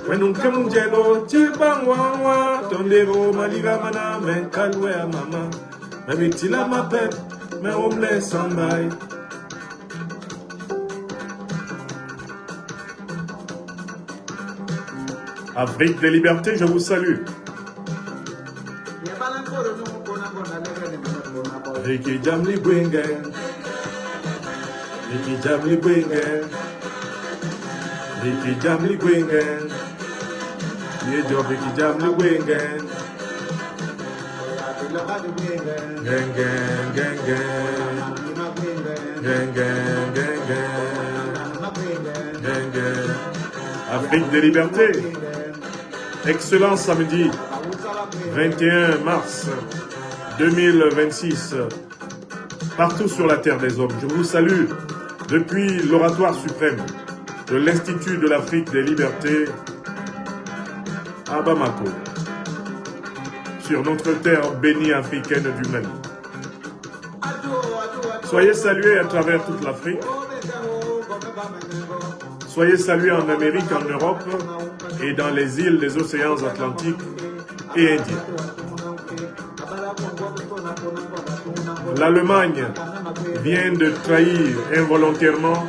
Wenum jelo chibang wawa tondero maliga mana men kalwe mama me bitila ma pet me omle sambay. Afrique des libertés, je vous salue. Riki Jamli Bwingen, Riki Jamli Bwingen, Riki Jamli Bwingen, Yejo Riki Jamli Bwingen, Gang gang gang gang, gang gang gang gang, gang gang. Afrique des libertés. Excellent samedi 21 mars 2026, partout sur la terre des hommes. Je vous salue depuis l'oratoire suprême de l'Institut de l'Afrique des libertés à Bamako, sur notre terre bénie africaine du Mali. Soyez salués à travers toute l'Afrique. Soyez salués en Amérique, en Europe et dans les îles des océans Atlantiques et Indiens. L'Allemagne vient de trahir involontairement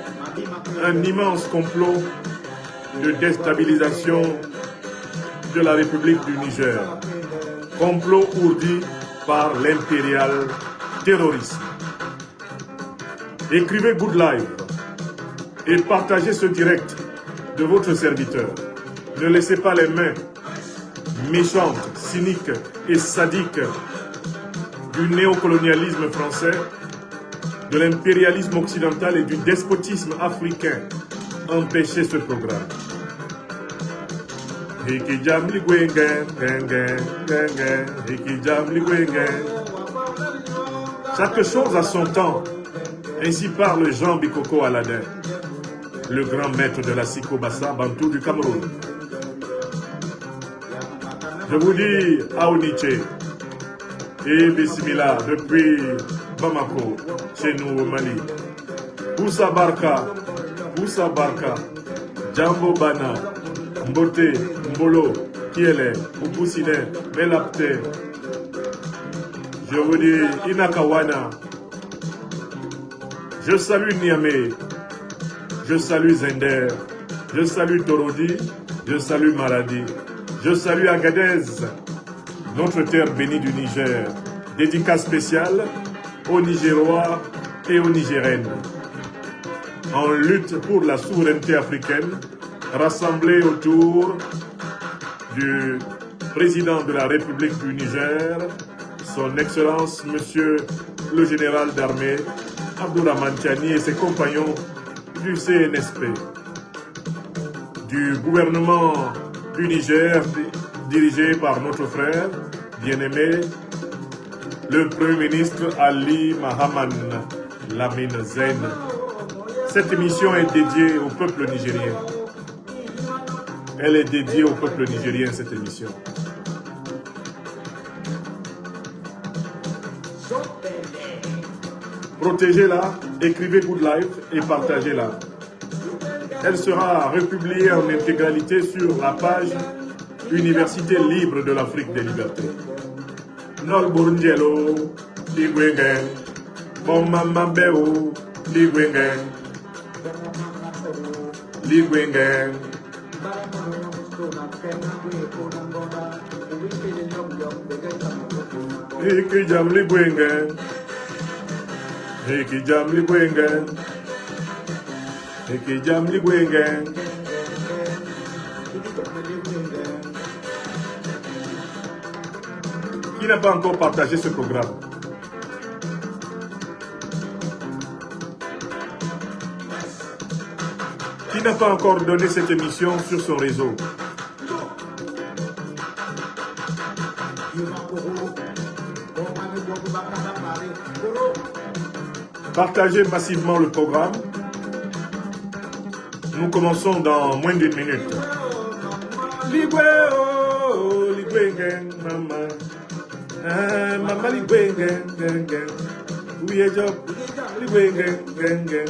un immense complot de déstabilisation de la République du Niger. Complot ourdi par l'impérial terrorisme. Écrivez Good Life et partagez ce direct de votre serviteur. Ne laissez pas les mains méchantes, cyniques et sadiques du néocolonialisme français, de l'impérialisme occidental et du despotisme africain empêcher ce programme. Chaque chose a son temps. Ainsi parle Jean Bikoko Aladin, le grand maître de la Siko-Bassa Bantou du Cameroun. Je vous dis Aoniche et Bismillah depuis Bamako, chez nous au Mali. Poussa Barka, Jambo Bana, Mbote, Mbolo, Kiele, Upusine, Melapte. Je vous dis Inakawana. Je salue Niamey, je salue Zender, je salue Torodi, je salue Maradi, je salue Agadez, notre terre bénie du Niger. Dédicace spéciale aux Nigérois et aux Nigériennes. En lutte pour la souveraineté africaine, rassemblés autour du président de la République du Niger, son Excellence Monsieur le Général d'Armée, Abdourahmane Tiani et ses compagnons du CNSP, du gouvernement du Niger, dirigé par notre frère bien-aimé, le Premier ministre Ali Mahaman Lamine Zen. Cette émission est dédiée au peuple nigérien. Elle est dédiée au peuple nigérien, cette émission. Protégez-la, écrivez Good Life et partagez-la. Elle sera republiée en intégralité sur la page Université libre de l'Afrique des libertés. Nol Burundielo, Ligwengen, Bomamambeo, Ligwengen, Ligwengen. Ikijam Ligwengen. Eki jam li bwengen, eki jam li bwengen. Qui n'a pas encore partagé ce programme? Qui n'a pas encore donné cette émission sur son réseau? Partagez massivement le programme. Nous commençons dans moins d'une minute. Ligwe, oh, ligwe, maman. Maman, ligwe, oui, job, ligwe, ligwe,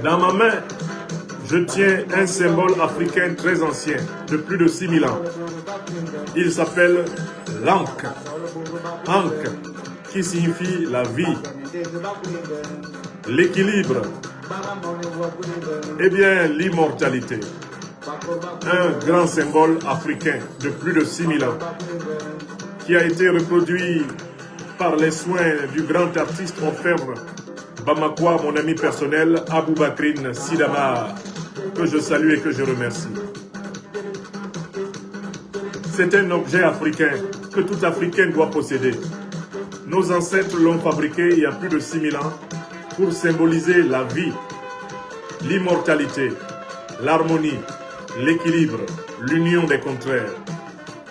dans ma main, je tiens un symbole africain très ancien, de plus de 6000 ans. Il s'appelle l'Ankh. Ankh, qui signifie la vie, l'équilibre, et bien l'immortalité. Un grand symbole africain de plus de 6000 ans, qui a été reproduit par les soins du grand artiste orfèvre Bamakoua, mon ami personnel, Aboubakrine Sidama, que je salue et que je remercie. C'est un objet africain que tout Africain doit posséder. Nos ancêtres l'ont fabriqué il y a plus de 6000 ans pour symboliser la vie, l'immortalité, l'harmonie, l'équilibre, l'union des contraires,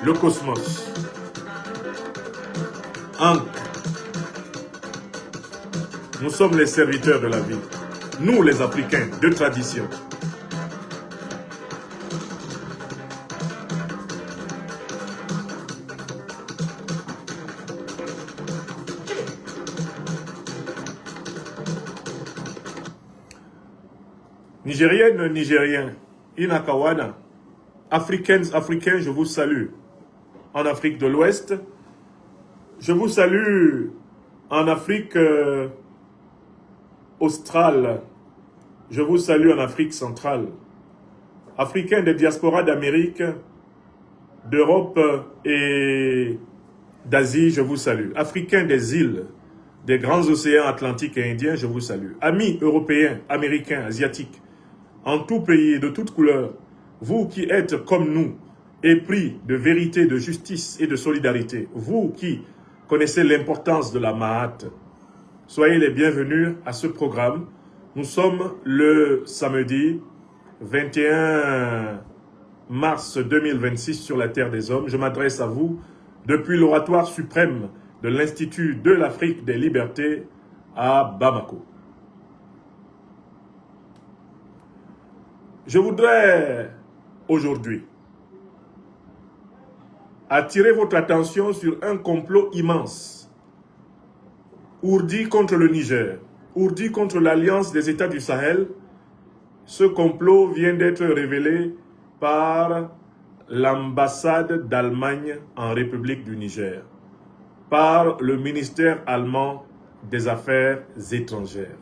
le cosmos. Ankh. Nous sommes les serviteurs de la vie. Nous, les Africains, de tradition. Nigériennes, Nigériens, Inakawana, Africaines, Africains, je vous salue. En Afrique de l'Ouest, je vous salue en Afrique australe, je vous salue en Afrique centrale. Africains des diasporas d'Amérique, d'Europe et d'Asie, je vous salue. Africains des îles, des grands océans Atlantiques et Indiens, je vous salue. Amis européens, américains, asiatiques, en tout pays et de toutes couleurs, vous qui êtes comme nous, épris de vérité, de justice et de solidarité, vous qui connaissez l'importance de la Mahat, soyez les bienvenus à ce programme. Nous sommes le samedi 21 mars 2026 sur la Terre des Hommes. Je m'adresse à vous depuis l'oratoire suprême de l'Institut de l'Afrique des Libertés à Bamako. Je voudrais aujourd'hui attirer votre attention sur un complot immense, ourdi contre le Niger, ourdi contre l'Alliance des États du Sahel. Ce complot vient d'être révélé par l'ambassade d'Allemagne en République du Niger, par le ministère allemand des Affaires étrangères.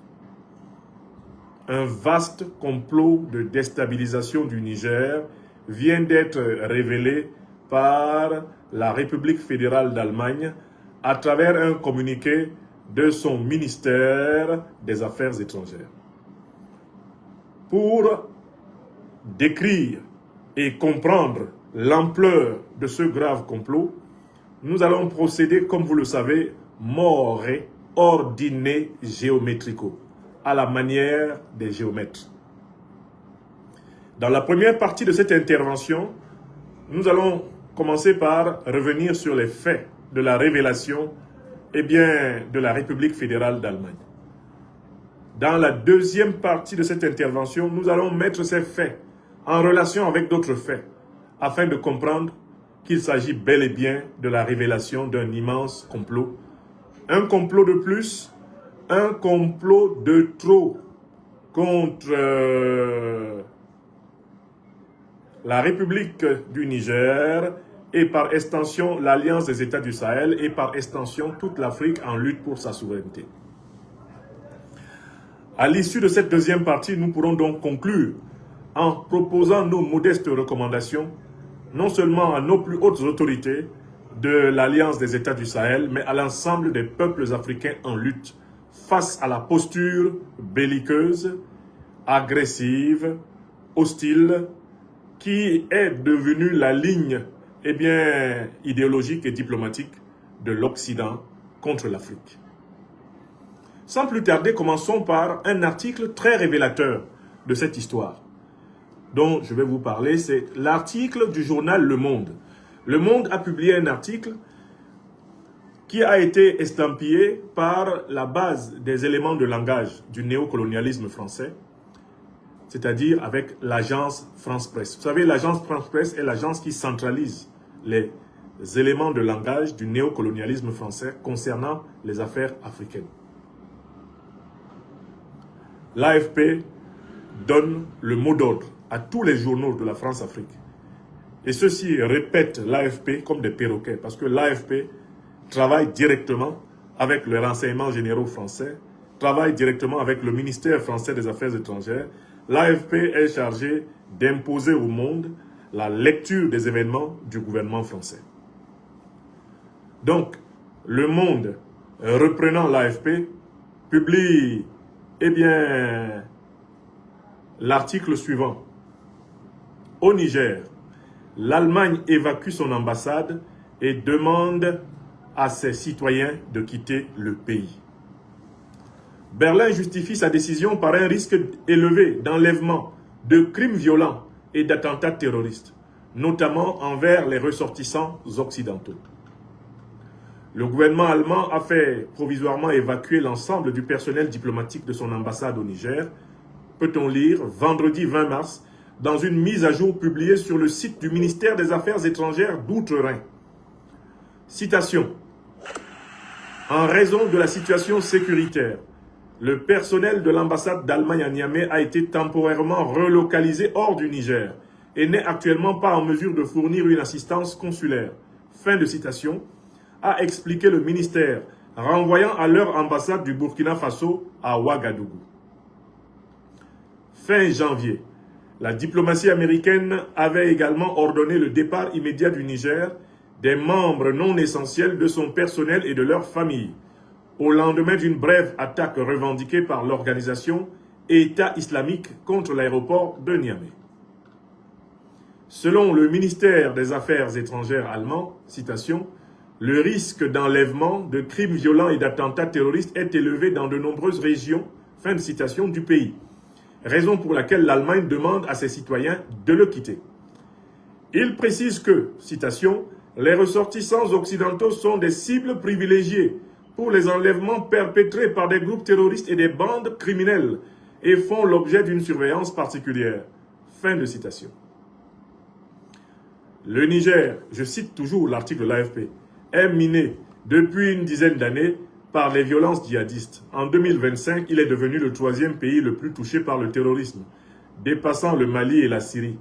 Un vaste complot de déstabilisation du Niger vient d'être révélé par la République fédérale d'Allemagne à travers un communiqué de son ministère des Affaires étrangères. Pour décrire et comprendre l'ampleur de ce grave complot, nous allons procéder, comme vous le savez, more ordine géométrico, à la manière des géomètres. Dans la première partie de cette intervention, nous allons commencer par revenir sur les faits de la révélation de la République fédérale d'Allemagne. Dans la deuxième partie de cette intervention, nous allons mettre ces faits en relation avec d'autres faits, afin de comprendre qu'il s'agit bel et bien de la révélation d'un immense complot. Un complot de plus, un complot de trop contre la République du Niger et par extension l'Alliance des États du Sahel et par extension toute l'Afrique en lutte pour sa souveraineté. À l'issue de cette deuxième partie, nous pourrons donc conclure en proposant nos modestes recommandations, non seulement à nos plus hautes autorités de l'Alliance des États du Sahel, mais à l'ensemble des peuples africains en lutte face à la posture belliqueuse, agressive, hostile, qui est devenue la ligne idéologique et diplomatique de l'Occident contre l'Afrique. Sans plus tarder, commençons par un article très révélateur de cette histoire. dont je vais vous parler, c'est l'article du journal Le Monde. Le Monde a publié un article qui a été estampillé par la base des éléments de langage du néocolonialisme français, c'est-à-dire avec l'agence France Presse. Vous savez, l'agence France Presse est l'agence qui centralise les éléments de langage du néocolonialisme français concernant les affaires africaines. L'AFP donne le mot d'ordre à tous les journaux de la France-Afrique. Et ceux-ci répètent l'AFP comme des perroquets, parce que l'AFP travaille directement avec les renseignements généraux français, travaille directement avec le ministère français des Affaires étrangères. L'AFP est chargé d'imposer au monde la lecture des événements du gouvernement français. Donc, Le Monde, reprenant l'AFP, publie, l'article suivant. Au Niger, l'Allemagne évacue son ambassade et demande à ses citoyens de quitter le pays. Berlin justifie sa décision par un risque élevé d'enlèvement, de crimes violents et d'attentats terroristes, notamment envers les ressortissants occidentaux. Le gouvernement allemand a fait provisoirement évacuer l'ensemble du personnel diplomatique de son ambassade au Niger, peut-on lire vendredi 20 mars, dans une mise à jour publiée sur le site du ministère des Affaires étrangères d'Outre-Rhin. Citation. En raison de la situation sécuritaire, le personnel de l'ambassade d'Allemagne à Niamey a été temporairement relocalisé hors du Niger et n'est actuellement pas en mesure de fournir une assistance consulaire. Fin de citation, a expliqué le ministère, renvoyant à leur ambassade du Burkina Faso à Ouagadougou. Fin janvier, la diplomatie américaine avait également ordonné le départ immédiat du Niger des membres non essentiels de son personnel et de leurs familles, au lendemain d'une brève attaque revendiquée par l'organisation État islamique contre l'aéroport de Niamey. Selon le ministère des Affaires étrangères allemand, citation, le risque d'enlèvement, de crimes violents et d'attentats terroristes est élevé dans de nombreuses régions, fin de citation, du pays, raison pour laquelle l'Allemagne demande à ses citoyens de le quitter. Il précise que, citation, les ressortissants occidentaux sont des cibles privilégiées pour les enlèvements perpétrés par des groupes terroristes et des bandes criminelles et font l'objet d'une surveillance particulière. Fin de citation. Le Niger, je cite toujours l'article de l'AFP, est miné depuis une dizaine d'années par les violences djihadistes. En 2025, il est devenu le 3e pays le plus touché par le terrorisme, dépassant le Mali et la Syrie.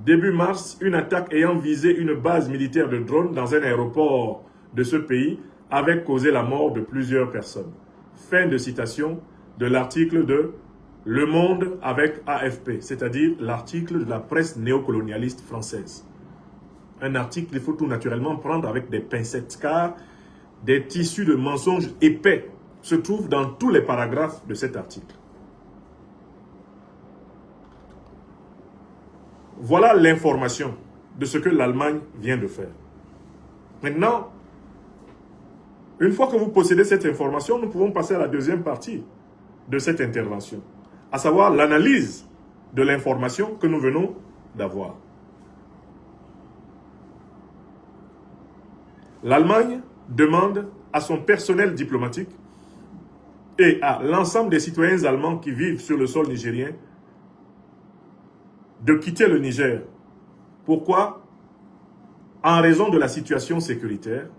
Début mars, une attaque ayant visé une base militaire de drones dans un aéroport de ce pays avait causé la mort de plusieurs personnes. Fin de citation de l'article de Le Monde avec AFP, c'est-à-dire l'article de la presse néocolonialiste française. Un article qu'il faut tout naturellement prendre avec des pincettes, car des tissus de mensonges épais se trouvent dans tous les paragraphes de cet article. Voilà l'information de ce que l'Allemagne vient de faire. Maintenant, une fois que vous possédez cette information, nous pouvons passer à la deuxième partie de cette intervention, à savoir l'analyse de l'information que nous venons d'avoir. L'Allemagne demande à son personnel diplomatique et à l'ensemble des citoyens allemands qui vivent sur le sol nigérien de quitter le Niger. Pourquoi? En raison de la situation sécuritaire,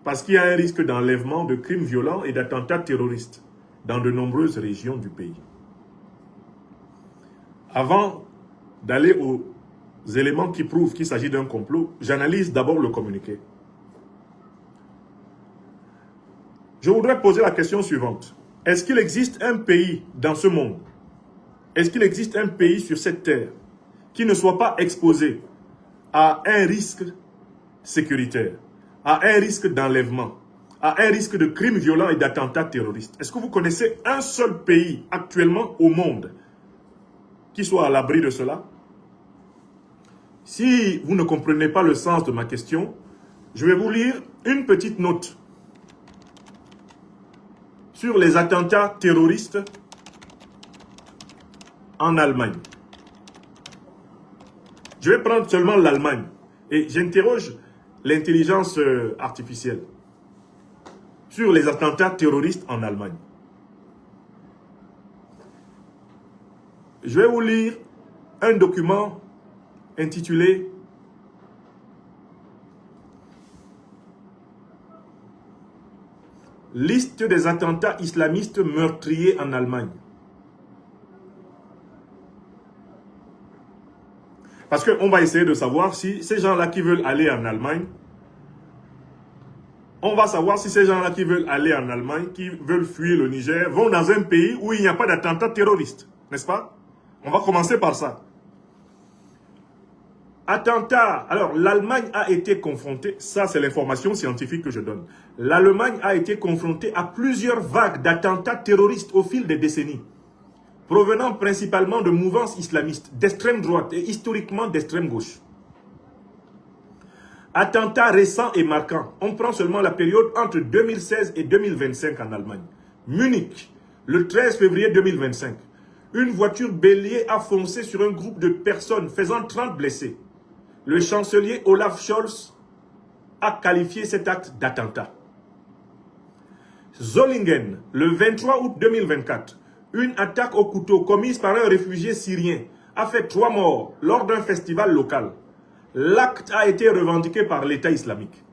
parce qu'il y a un risque d'enlèvement, de crimes violents et d'attentats terroristes dans de nombreuses régions du pays. Avant d'aller aux éléments qui prouvent qu'il s'agit d'un complot, j'analyse d'abord le communiqué. Je voudrais poser la question suivante. Est-ce qu'il existe un pays dans ce monde, est-ce qu'il existe un pays sur cette terre qui ne soit pas exposé à un risque sécuritaire, à un risque d'enlèvement, à un risque de crimes violents et d'attentats terroristes? Est-ce que vous connaissez un seul pays actuellement au monde qui soit à l'abri de cela? Si vous ne comprenez pas le sens de ma question, je vais vous lire une petite note sur les attentats terroristes en Allemagne. Je vais prendre seulement l'Allemagne. Et j'interroge l'intelligence artificielle sur les attentats terroristes en Allemagne. Je vais vous lire un document intitulé « Liste des attentats islamistes meurtriers en Allemagne ». Parce qu'on va essayer de savoir si ces gens-là qui veulent aller en Allemagne, on va savoir si ces gens-là qui veulent aller en Allemagne, qui veulent fuir le Niger, vont dans un pays où il n'y a pas d'attentats terroristes, n'est-ce pas? On va commencer par ça. Attentat. Alors, l'Allemagne a été confrontée, ça c'est l'information scientifique que je donne. L'Allemagne a été confrontée à plusieurs vagues d'attentats terroristes au fil des décennies, provenant principalement de mouvances islamistes, d'extrême droite et historiquement d'extrême gauche. Attentats récents et marquants. On prend seulement la période entre 2016 et 2025 en Allemagne. Munich, le 13 février 2025. Une voiture bélier a foncé sur un groupe de personnes faisant 30 blessés. Le chancelier Olaf Scholz a qualifié cet acte d'attentat. Solingen, le 23 août 2024. Une attaque au couteau commise par un réfugié syrien a fait 3 morts lors d'un festival local. L'acte a été revendiqué par l'État islamique.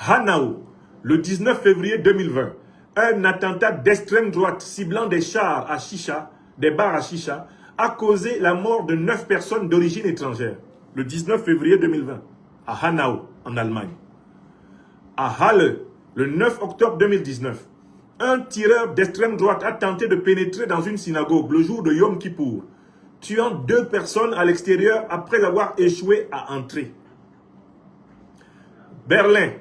Hanau, le 19 février 2020. Un attentat d'extrême droite ciblant des chars à chicha, des bars à chicha, a causé la mort de 9 personnes d'origine étrangère. Le 19 février 2020, à Hanau, en Allemagne. À Halle, le 9 octobre 2019, un tireur d'extrême droite a tenté de pénétrer dans une synagogue le jour de Yom Kippour, tuant 2 personnes à l'extérieur après avoir échoué à entrer. Berlin,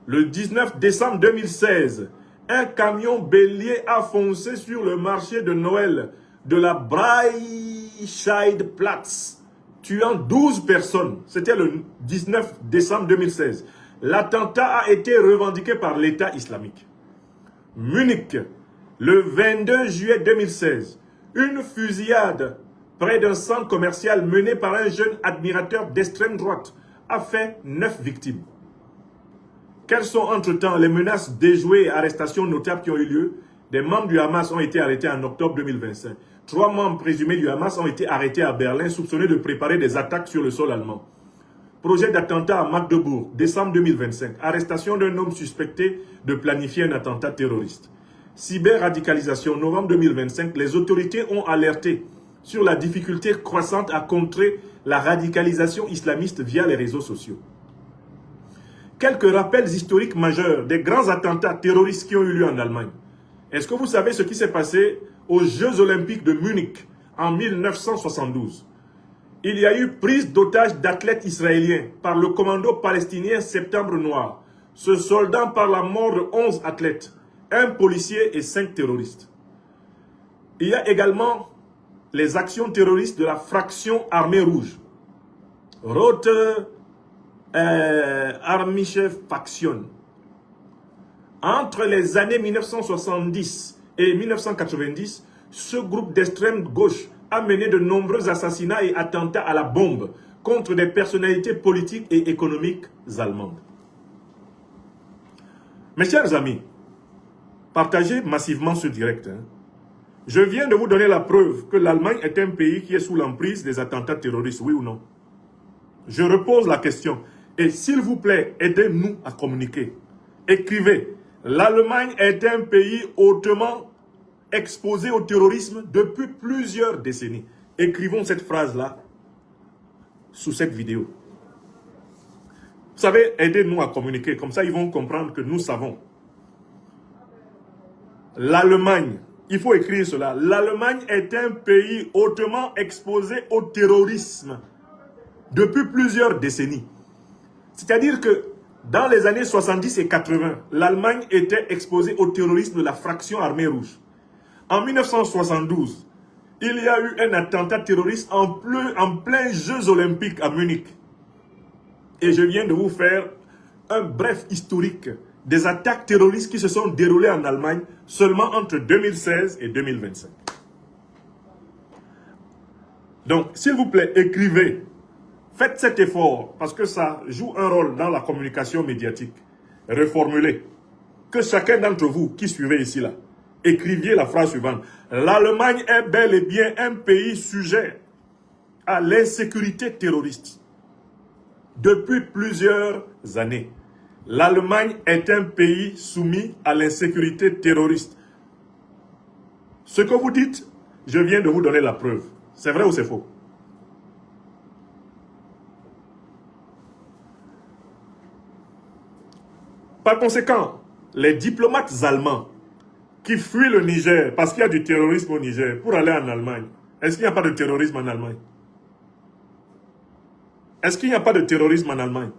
le 19 décembre 2016, un camion bélier a foncé sur le marché de Noël de la Breitscheidplatz, tuant 12 personnes. C'était le 19 décembre 2016. L'attentat a été revendiqué par l'État islamique. Munich, le 22 juillet 2016, une fusillade près d'un centre commercial mené par un jeune admirateur d'extrême droite a fait 9 victimes. Quelles sont entre-temps les menaces déjouées et arrestations notables qui ont eu lieu? Des membres du Hamas ont été arrêtés en octobre 2025. 3 membres présumés du Hamas ont été arrêtés à Berlin, soupçonnés de préparer des attaques sur le sol allemand. Projet d'attentat à Magdebourg, décembre 2025. Arrestation d'un homme suspecté de planifier un attentat terroriste. Cyberradicalisation, novembre 2025. Les autorités ont alerté sur la difficulté croissante à contrer la radicalisation islamiste via les réseaux sociaux. Quelques rappels historiques majeurs des grands attentats terroristes qui ont eu lieu en Allemagne. Est-ce que vous savez ce qui s'est passé aux Jeux Olympiques de Munich en 1972? Il y a eu prise d'otages d'athlètes israéliens par le commando palestinien Septembre Noir, se soldant par la mort de 11 athlètes, 1 policier et 5 terroristes. Il y a également les actions terroristes de la fraction Armée Rouge, Rote Armische Faction. Entre les années 1970 et 1990, ce groupe d'extrême gauche a mené de nombreux assassinats et attentats à la bombe contre des personnalités politiques et économiques allemandes. Mes chers amis, partagez massivement ce direct. Je viens de vous donner la preuve que l'Allemagne est un pays qui est sous l'emprise des attentats terroristes, oui ou non? Je repose la question. Et s'il vous plaît, aidez-nous à communiquer. Écrivez. L'Allemagne est un pays hautement exposé au terrorisme depuis plusieurs décennies. Écrivons cette phrase-là sous cette vidéo. Vous savez, aidez-nous à communiquer. Comme ça, ils vont comprendre que nous savons. L'Allemagne, il faut écrire cela. L'Allemagne est un pays hautement exposé au terrorisme depuis plusieurs décennies. C'est-à-dire que dans les années 70 et 80, l'Allemagne était exposée au terrorisme de la fraction Armée Rouge. En 1972, il y a eu un attentat terroriste en plein Jeux Olympiques à Munich. Et je viens de vous faire un bref historique des attaques terroristes qui se sont déroulées en Allemagne seulement entre 2016 et 2025. Donc, s'il vous plaît, écrivez Faites cet effort, parce que ça joue un rôle dans la communication médiatique. Reformulez. Que chacun d'entre vous qui suivez ici, là, écriviez la phrase suivante. L'Allemagne est bel et bien un pays sujet à l'insécurité terroriste. Depuis plusieurs années, l'Allemagne est un pays soumis à l'insécurité terroriste. Ce que vous dites, je viens de vous donner la preuve. C'est vrai ou c'est faux? Par conséquent, les diplomates allemands qui fuient le Niger parce qu'il y a du terrorisme au Niger pour aller en Allemagne, est-ce qu'il n'y a pas de terrorisme en Allemagne? Est-ce qu'il n'y a pas de terrorisme en Allemagne?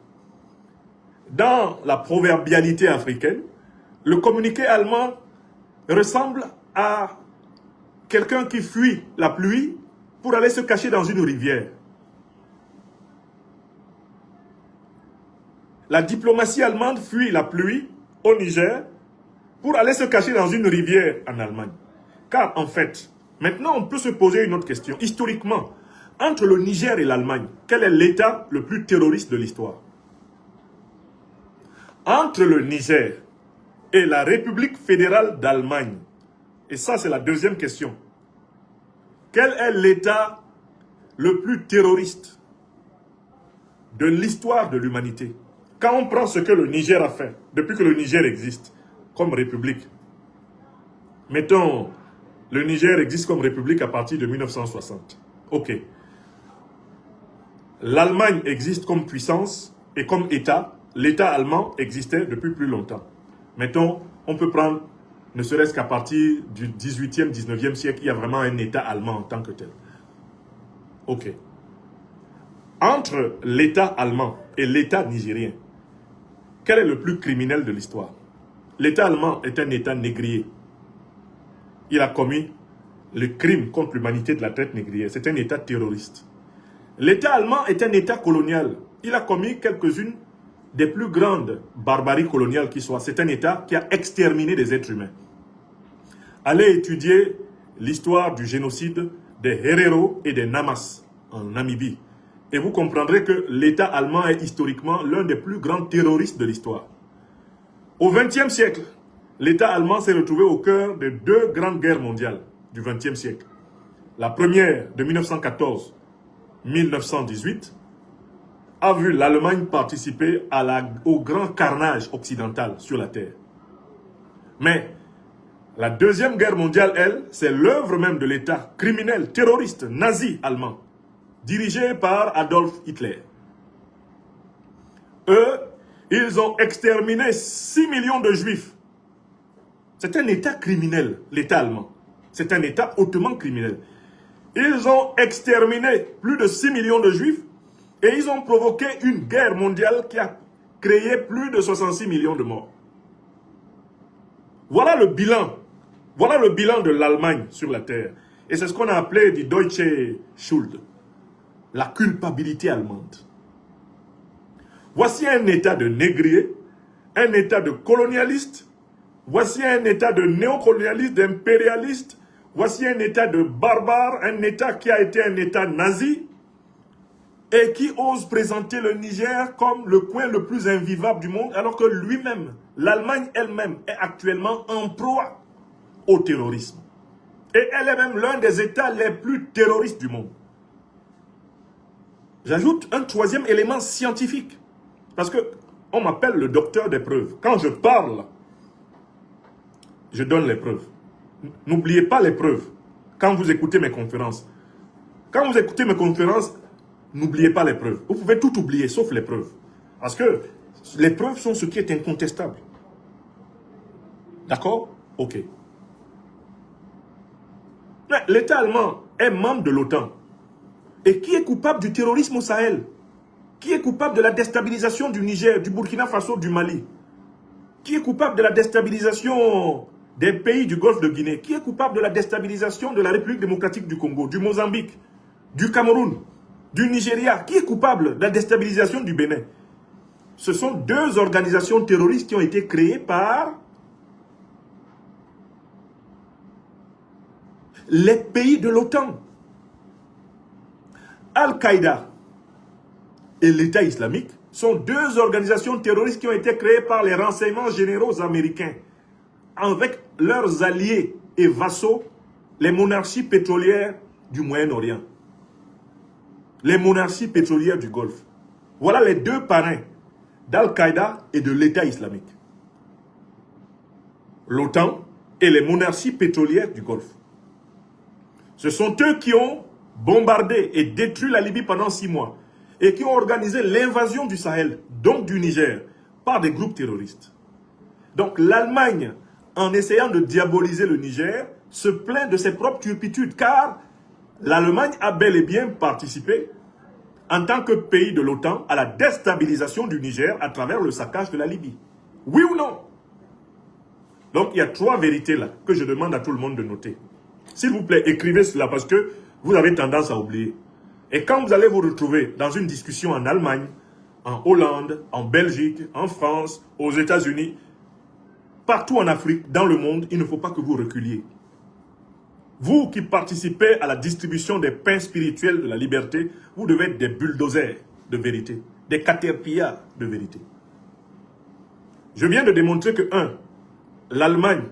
Dans la proverbialité africaine, le communiqué allemand ressemble à quelqu'un qui fuit la pluie pour aller se cacher dans une rivière. La diplomatie allemande fuit la pluie au Niger pour aller se cacher dans une rivière en Allemagne. Car en fait, maintenant on peut se poser une autre question. Historiquement, entre le Niger et l'Allemagne, quel est l'État le plus terroriste de l'histoire? Entre le Niger et la République fédérale d'Allemagne, et ça c'est la deuxième question, quel est l'État le plus terroriste de l'histoire de l'humanité? Quand on prend ce que le Niger a fait, depuis que le Niger existe comme république, mettons, le Niger existe comme république à partir de 1960. Ok. L'Allemagne existe comme puissance et comme État. L'État allemand existait depuis plus longtemps. Mettons, on peut prendre, ne serait-ce qu'à partir du 18e, 19e siècle, il y a vraiment un État allemand en tant que tel. Ok. Entre l'État allemand et l'État nigérien, quel est le plus criminel de l'histoire? L'État allemand est un État négrier. Il a commis le crime contre l'humanité de la traite négrière. C'est un État terroriste. L'État allemand est un État colonial. Il a commis quelques-unes des plus grandes barbaries coloniales qui soient. C'est un État qui a exterminé des êtres humains. Allez étudier l'histoire du génocide des Herero et des Namas en Namibie. Et vous comprendrez que l'État allemand est historiquement l'un des plus grands terroristes de l'histoire. Au XXe siècle, l'État allemand s'est retrouvé au cœur de deux grandes guerres mondiales du XXe siècle. La première de 1914-1918 a vu l'Allemagne participer au grand carnage occidental sur la terre. Mais la deuxième guerre mondiale, elle, c'est l'œuvre même de l'État criminel, terroriste, nazi allemand, dirigé par Adolf Hitler. Eux, ils ont exterminé 6 millions de juifs. C'est un État criminel, l'État allemand. C'est un État hautement criminel. Ils ont exterminé plus de 6 millions de juifs et ils ont provoqué une guerre mondiale qui a créé plus de 66 millions de morts. Voilà le bilan. Voilà le bilan de l'Allemagne sur la terre. Et c'est ce qu'on a appelé die Deutsche Schuld. La culpabilité allemande. Voici un État de négrier, un État de colonialiste, voici un État de néocolonialiste, d'impérialiste, voici un État de barbare, un État qui a été un État nazi et qui ose présenter le Niger comme le coin le plus invivable du monde alors que lui-même, l'Allemagne elle-même est actuellement en proie au terrorisme. Et elle est même l'un des États les plus terroristes du monde. J'ajoute un troisième élément scientifique. Parce qu'on m'appelle le docteur des preuves. Quand je parle, je donne les preuves. N'oubliez pas les preuves quand vous écoutez mes conférences. Quand vous écoutez mes conférences, n'oubliez pas les preuves. Vous pouvez tout oublier, sauf les preuves. Parce que les preuves sont ce qui est incontestable. D'accord? Ok. L'État allemand est membre de l'OTAN. Et qui est coupable du terrorisme au Sahel? Qui est coupable de la déstabilisation du Niger, du Burkina Faso, du Mali? Qui est coupable de la déstabilisation des pays du Golfe de Guinée? Qui est coupable de la déstabilisation de la République démocratique du Congo, du Mozambique, du Cameroun, du Nigeria? Qui est coupable de la déstabilisation du Bénin? Ce sont deux organisations terroristes qui ont été créées par les pays de l'OTAN. Al-Qaïda et l'État islamique sont deux organisations terroristes qui ont été créées par les renseignements généraux américains avec leurs alliés et vassaux, les monarchies pétrolières du Moyen-Orient, les monarchies pétrolières du Golfe. Voilà les deux parrains d'Al-Qaïda et de l'État islamique. L'OTAN et les monarchies pétrolières du Golfe. Ce sont eux qui ont bombardé et détruit la Libye pendant 6 mois et qui ont organisé l'invasion du Sahel, donc du Niger, par des groupes terroristes. Donc l'Allemagne, en essayant de diaboliser le Niger, se plaint de ses propres turpitudes, car l'Allemagne a bel et bien participé, en tant que pays de l'OTAN, à la déstabilisation du Niger à travers le saccage de la Libye. Oui ou non? Donc il y a 3 vérités là que je demande à tout le monde de noter. S'il vous plaît, écrivez cela parce que vous avez tendance à oublier. Et quand vous allez vous retrouver dans une discussion en Allemagne, en Hollande, en Belgique, en France, aux États-Unis, partout en Afrique, dans le monde, il ne faut pas que vous reculiez. Vous qui participez à la distribution des pains spirituels de la liberté, vous devez être des bulldozers de vérité, des caterpillars de vérité. Je viens de démontrer que 1. L'Allemagne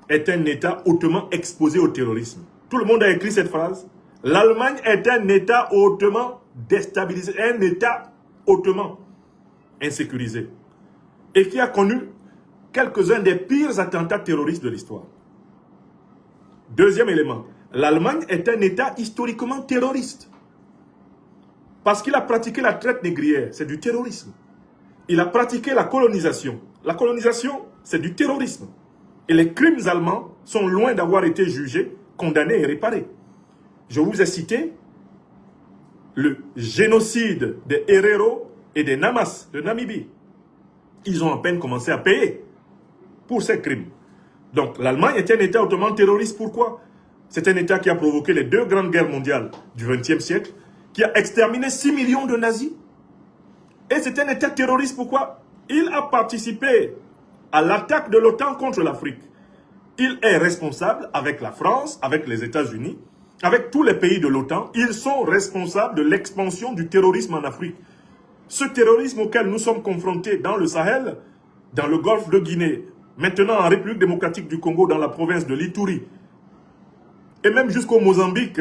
est un État hautement exposé au terrorisme. Tout le monde a écrit cette phrase. L'Allemagne est un État hautement déstabilisé, un État hautement insécurisé et qui a connu quelques-uns des pires attentats terroristes de l'histoire. Deuxième élément, l'Allemagne est un État historiquement terroriste parce qu'il a pratiqué la traite négrière, c'est du terrorisme. Il a pratiqué la colonisation. La colonisation, c'est du terrorisme. Et les crimes allemands sont loin d'avoir été jugés, condamnés et réparés. Je vous ai cité le génocide des Herero et des Namas de Namibie. Ils ont à peine commencé à payer pour ces crimes. Donc l'Allemagne est un État hautement terroriste. Pourquoi? C'est un État qui a provoqué les 2 grandes guerres mondiales du XXe siècle, qui a exterminé 6 millions de nazis. Et c'est un État terroriste. Pourquoi? Il a participé à l'attaque de l'OTAN contre l'Afrique. Il est responsable avec la France, avec les États-Unis, avec tous les pays de l'OTAN. Ils sont responsables de l'expansion du terrorisme en Afrique. Ce terrorisme auquel nous sommes confrontés dans le Sahel, dans le golfe de Guinée, maintenant en République démocratique du Congo, dans la province de l'Ituri, et même jusqu'au Mozambique,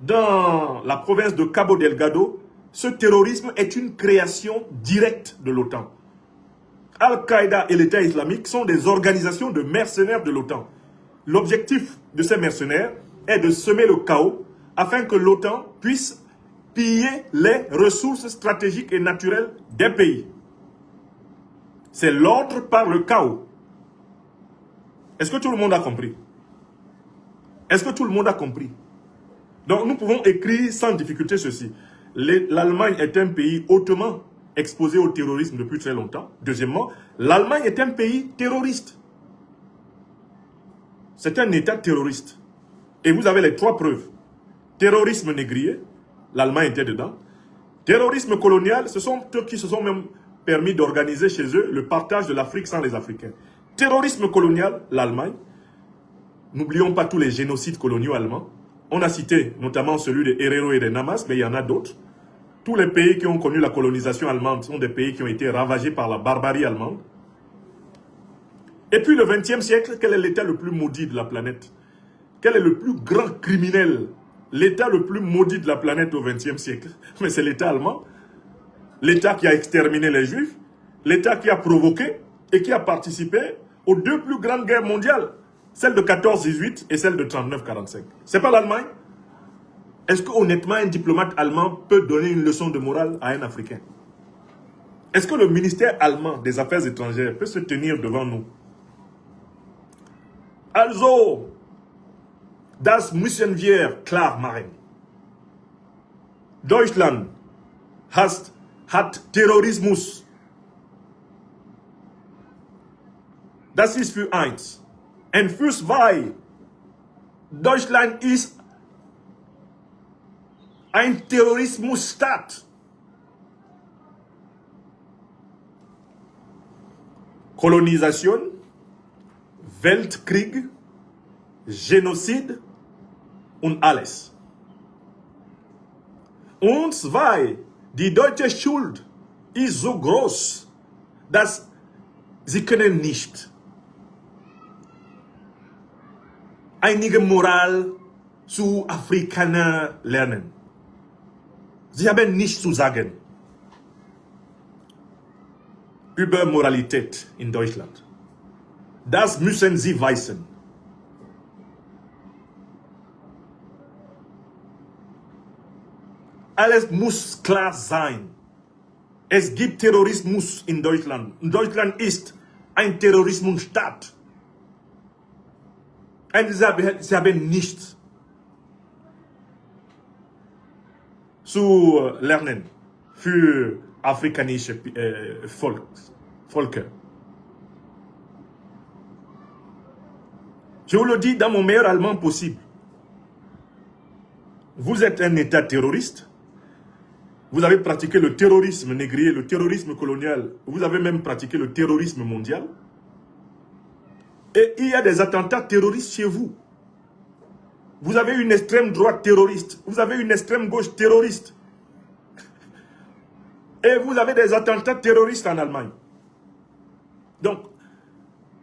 dans la province de Cabo Delgado, ce terrorisme est une création directe de l'OTAN. Al-Qaïda et l'État islamique sont des organisations de mercenaires de l'OTAN. L'objectif de ces mercenaires est de semer le chaos afin que l'OTAN puisse piller les ressources stratégiques et naturelles des pays. C'est l'ordre par le chaos. Est-ce que tout le monde a compris? Est-ce que tout le monde a compris? Donc nous pouvons écrire sans difficulté ceci. L'Allemagne est un pays hautement exposé au terrorisme depuis très longtemps. Deuxièmement, l'Allemagne est un pays terroriste. C'est un État terroriste. Et vous avez les 3 preuves. Terrorisme négrier, l'Allemagne était dedans. Terrorisme colonial, ce sont eux qui se sont même permis d'organiser chez eux le partage de l'Afrique sans les Africains. Terrorisme colonial, l'Allemagne. N'oublions pas tous les génocides coloniaux allemands. On a cité notamment celui des Herero et des Namas, mais il y en a d'autres. Tous les pays qui ont connu la colonisation allemande sont des pays qui ont été ravagés par la barbarie allemande. Et puis le XXe siècle, quel est l'État le plus maudit de la planète? Quel est le plus grand criminel? L'État le plus maudit de la planète au XXe siècle? Mais c'est l'État allemand. L'État qui a exterminé les Juifs. L'État qui a provoqué et qui a participé aux 2 plus grandes guerres mondiales. Celle de 14-18 et celle de 39-45. C'est pas l'Allemagne? Est-ce qu'honnêtement, un diplomate allemand peut donner une leçon de morale à un Africain? Est-ce que le ministère allemand des Affaires étrangères peut se tenir devant nous? Also, das müssen wir klar machen. Deutschland hat Terrorismus. Das ist für eins. Und für zwei, Deutschland ist ein Terrorismusstaat. Kolonisation, Weltkrieg, Genozid und alles. Und zwei, Die deutsche Schuld ist so groß, dass sie können nicht einige Moral zu Afrikanern lernen. Sie haben nichts zu sagen über Moralität in Deutschland. Das müssen Sie wissen. Alles muss klar sein. Es gibt Terrorismus in Deutschland. Deutschland ist ein Terrorismusstaat. Und sie haben nichts zu lernen für afrikanische Völker. Je vous le dis dans mon meilleur allemand possible. Vous êtes un État terroriste. Vous avez pratiqué le terrorisme négrier, le terrorisme colonial. Vous avez même pratiqué le terrorisme mondial. Et il y a des attentats terroristes chez vous. Vous avez une extrême droite terroriste. Vous avez une extrême gauche terroriste. Et vous avez des attentats terroristes en Allemagne. Donc,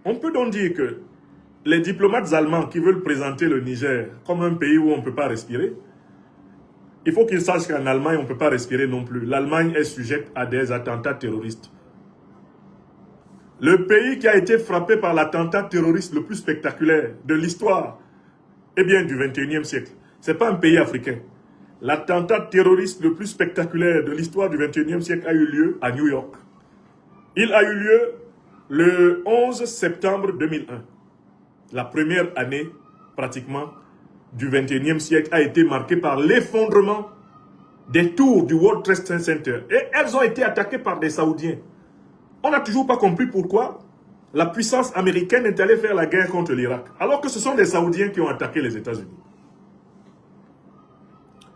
on peut donc dire que les diplomates allemands qui veulent présenter le Niger comme un pays où on ne peut pas respirer, il faut qu'ils sachent qu'en Allemagne, on ne peut pas respirer non plus. L'Allemagne est sujette à des attentats terroristes. Le pays qui a été frappé par l'attentat terroriste le plus spectaculaire de l'histoire, eh bien du 21e siècle, ce n'est pas un pays africain. L'attentat terroriste le plus spectaculaire de l'histoire du 21e siècle a eu lieu à New York. Il a eu lieu le 11 septembre 2001. La première année, pratiquement, du 21e siècle a été marquée par l'effondrement des tours du World Trade Center. Et elles ont été attaquées par des Saoudiens. On n'a toujours pas compris pourquoi la puissance américaine est allée faire la guerre contre l'Irak, alors que ce sont des Saoudiens qui ont attaqué les États-Unis.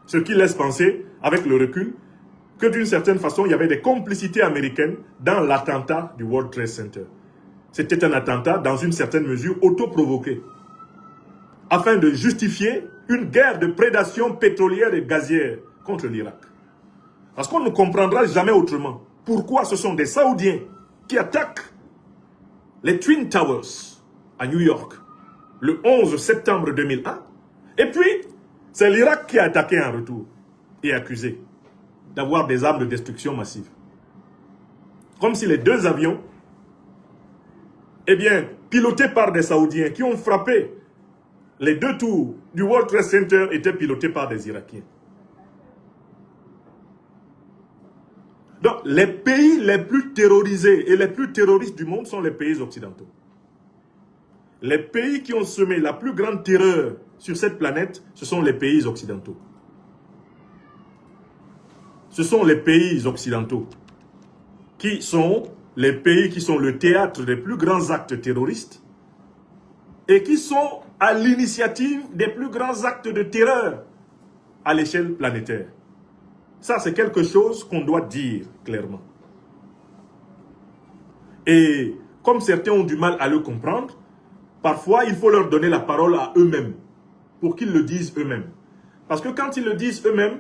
Ce qui laisse penser, avec le recul, que d'une certaine façon, il y avait des complicités américaines dans l'attentat du World Trade Center. C'était un attentat, dans une certaine mesure, autoprovoqué, afin de justifier une guerre de prédation pétrolière et gazière contre l'Irak. Parce qu'on ne comprendra jamais autrement pourquoi ce sont des Saoudiens qui attaquent les Twin Towers à New York le 11 septembre 2001. Et puis, c'est l'Irak qui a attaqué en retour et accusé d'avoir des armes de destruction massive. Comme si les deux avions, eh bien, pilotés par des Saoudiens qui ont frappé les deux tours du World Trade Center, étaient pilotés par des Irakiens. Donc, les pays les plus terrorisés et les plus terroristes du monde sont les pays occidentaux. Les pays qui ont semé la plus grande terreur sur cette planète, ce sont les pays occidentaux. Ce sont les pays occidentaux qui sont les pays qui sont le théâtre des plus grands actes terroristes et qui sont à l'initiative des plus grands actes de terreur à l'échelle planétaire. Ça, c'est quelque chose qu'on doit dire clairement. Et comme certains ont du mal à le comprendre, parfois, il faut leur donner la parole à eux-mêmes pour qu'ils le disent eux-mêmes. Parce que quand ils le disent eux-mêmes,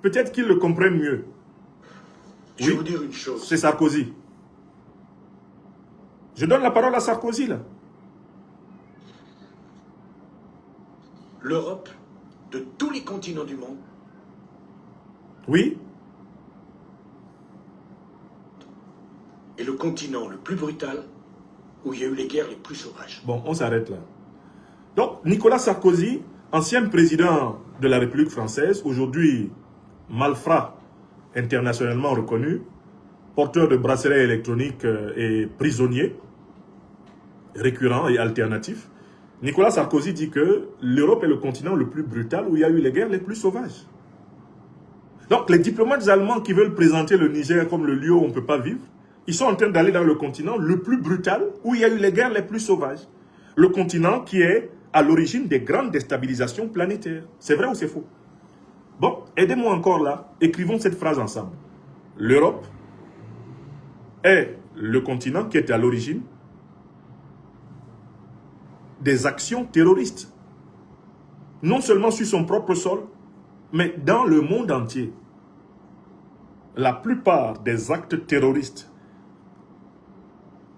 peut-être qu'ils le comprennent mieux. Je vais vous dire une chose. C'est Sarkozy. Je donne la parole à Sarkozy, là. L'Europe, de tous les continents du monde, oui, est le continent le plus brutal où il y a eu les guerres les plus sauvages. Bon, on s'arrête là. Donc, Nicolas Sarkozy, ancien président de la République française, aujourd'hui malfrat internationalement reconnu, porteur de bracelets électroniques et prisonnier, récurrent et alternatif, Nicolas Sarkozy dit que l'Europe est le continent le plus brutal où il y a eu les guerres les plus sauvages. Donc, les diplomates allemands qui veulent présenter le Niger comme le lieu où on ne peut pas vivre, ils sont en train d'aller dans le continent le plus brutal où il y a eu les guerres les plus sauvages. Le continent qui est à l'origine des grandes déstabilisations planétaires. C'est vrai ou c'est faux? Bon, aidez-moi encore là. Écrivons cette phrase ensemble. L'Europe est le continent qui est à l'origine des actions terroristes. Non seulement sur son propre sol, mais dans le monde entier. la plupart des actes terroristes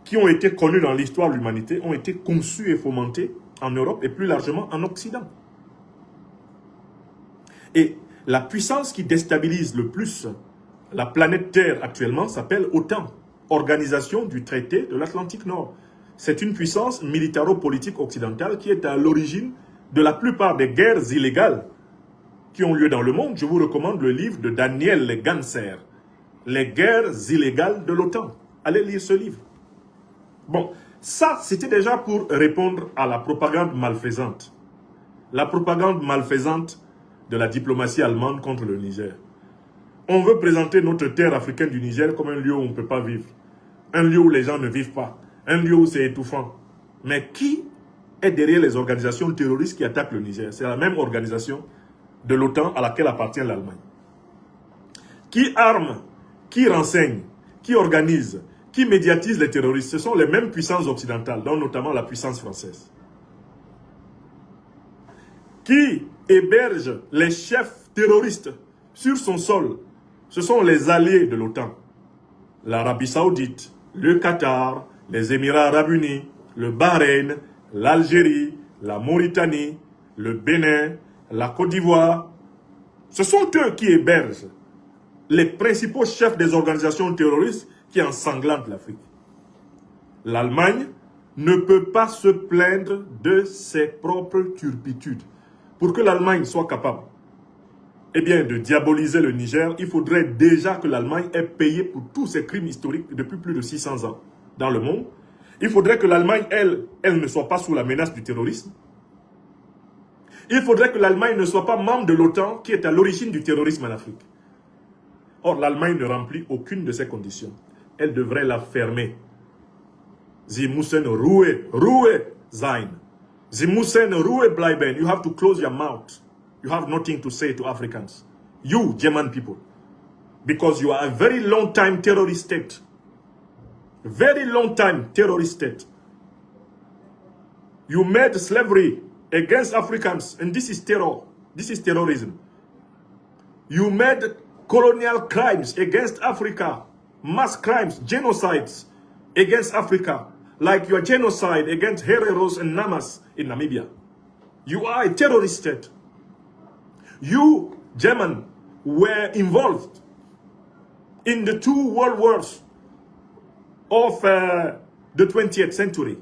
qui ont été connus dans l'histoire de l'humanité ont été conçus et fomentés en Europe et plus largement en Occident. Et la puissance qui déstabilise le plus la planète Terre actuellement s'appelle OTAN, Organisation du traité de l'Atlantique Nord. C'est une puissance militaro-politique occidentale qui est à l'origine de la plupart des guerres illégales qui ont lieu dans le monde. Je vous recommande le livre de Daniel Ganser, Les guerres illégales de l'OTAN. Allez lire ce livre. Bon, ça, c'était déjà pour répondre à la propagande malfaisante. La propagande malfaisante de la diplomatie allemande contre le Niger. On veut présenter notre terre africaine du Niger comme un lieu où on ne peut pas vivre. Un lieu où les gens ne vivent pas. Un lieu où c'est étouffant. Mais qui est derrière les organisations terroristes qui attaquent le Niger? C'est la même organisation de l'OTAN à laquelle appartient l'Allemagne. Qui arme, qui renseigne, qui organise, qui médiatise les terroristes? Ce sont les mêmes puissances occidentales, dont notamment la puissance française. Qui héberge les chefs terroristes sur son sol? Ce sont les alliés de l'OTAN. L'Arabie Saoudite, le Qatar, les Émirats Arabes Unis, le Bahreïn, l'Algérie, la Mauritanie, le Bénin, la Côte d'Ivoire. Ce sont eux qui hébergent les principaux chefs des organisations terroristes qui ensanglantent l'Afrique. L'Allemagne ne peut pas se plaindre de ses propres turpitudes. Pour que l'Allemagne soit capable de diaboliser le Niger, il faudrait déjà que l'Allemagne ait payé pour tous ses crimes historiques depuis plus de 600 ans dans le monde. Il faudrait que l'Allemagne, elle ne soit pas sous la menace du terrorisme. Il faudrait que l'Allemagne ne soit pas membre de l'OTAN qui est à l'origine du terrorisme en Afrique. Or, l'Allemagne ne remplit aucune de ces conditions. Elle devrait la fermer. Sie müssen Ruhe sein. Sie müssen Ruhe bleiben. You have to close your mouth. You have nothing to say to Africans. You, German people. Because you are a very long time terrorist state. Very long time terrorist state. You made slavery against Africans, and this is terror. This is terrorism. You made colonial crimes against Africa, mass crimes, genocides against Africa, like your genocide against Hereros and Namas in Namibia. You are a terrorist state. You, German, were involved in the 2 world wars of the 20th century.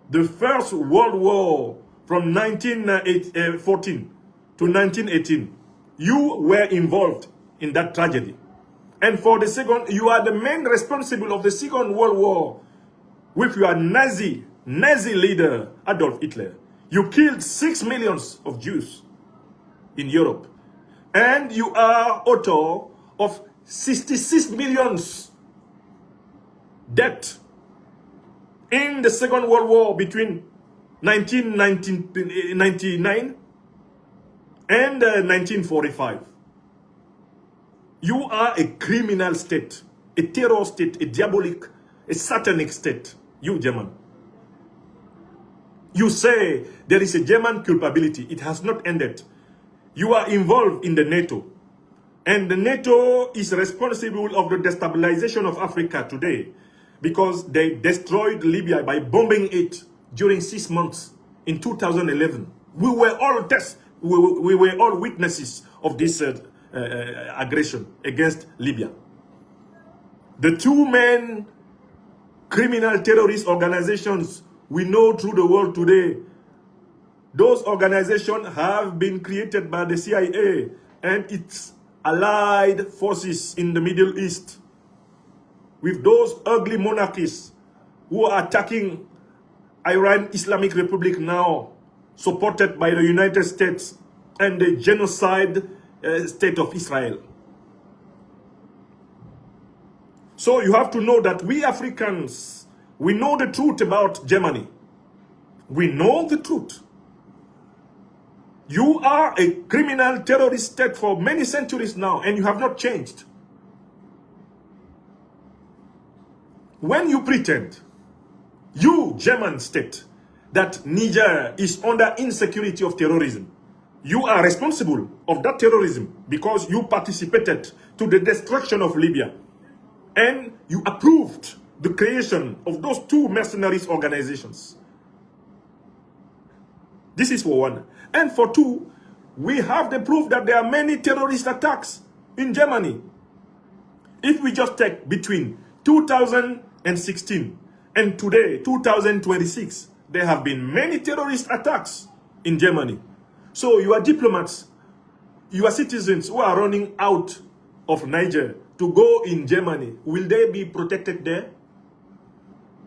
The First World War from 1914 to 1918. You were involved in that tragedy. And for the second, you are the main responsible of the Second World War with your Nazi leader, Adolf Hitler. You killed 6 million of Jews in Europe. And you are author of 66 million death in the Second World War between 1999 and 1945. You are a criminal state, a terror state, a diabolic, a satanic state. You, German. You say there is a German culpability. It has not ended. You are involved in the NATO. And the NATO is responsible of the destabilization of Africa today because they destroyed Libya by bombing it during 6 months in 2011. We were all we were all witnesses of this aggression against Libya. The 2 main criminal terrorist organizations we know through the world today, those organizations have been created by the CIA and its allied forces in the Middle East with those ugly monarchies who are attacking Iran Islamic Republic now, supported by the United States and the genocide state of Israel. So you have to know that we Africans, we know the truth about Germany. We know the truth. You are a criminal terrorist state for many centuries now, and you have not changed. When you pretend, you German state, that Niger is under insecurity of terrorism, You are responsible of that terrorism because you participated to the destruction of Libya. And you approved the creation of those two mercenaries organizations. This is for one. And for two, we have the proof that there are many terrorist attacks in Germany. If we just take between 2016 and today, 2026, there have been many terrorist attacks in Germany. So you are diplomats, you are citizens who are running out of Niger to go in Germany. Will they be protected there?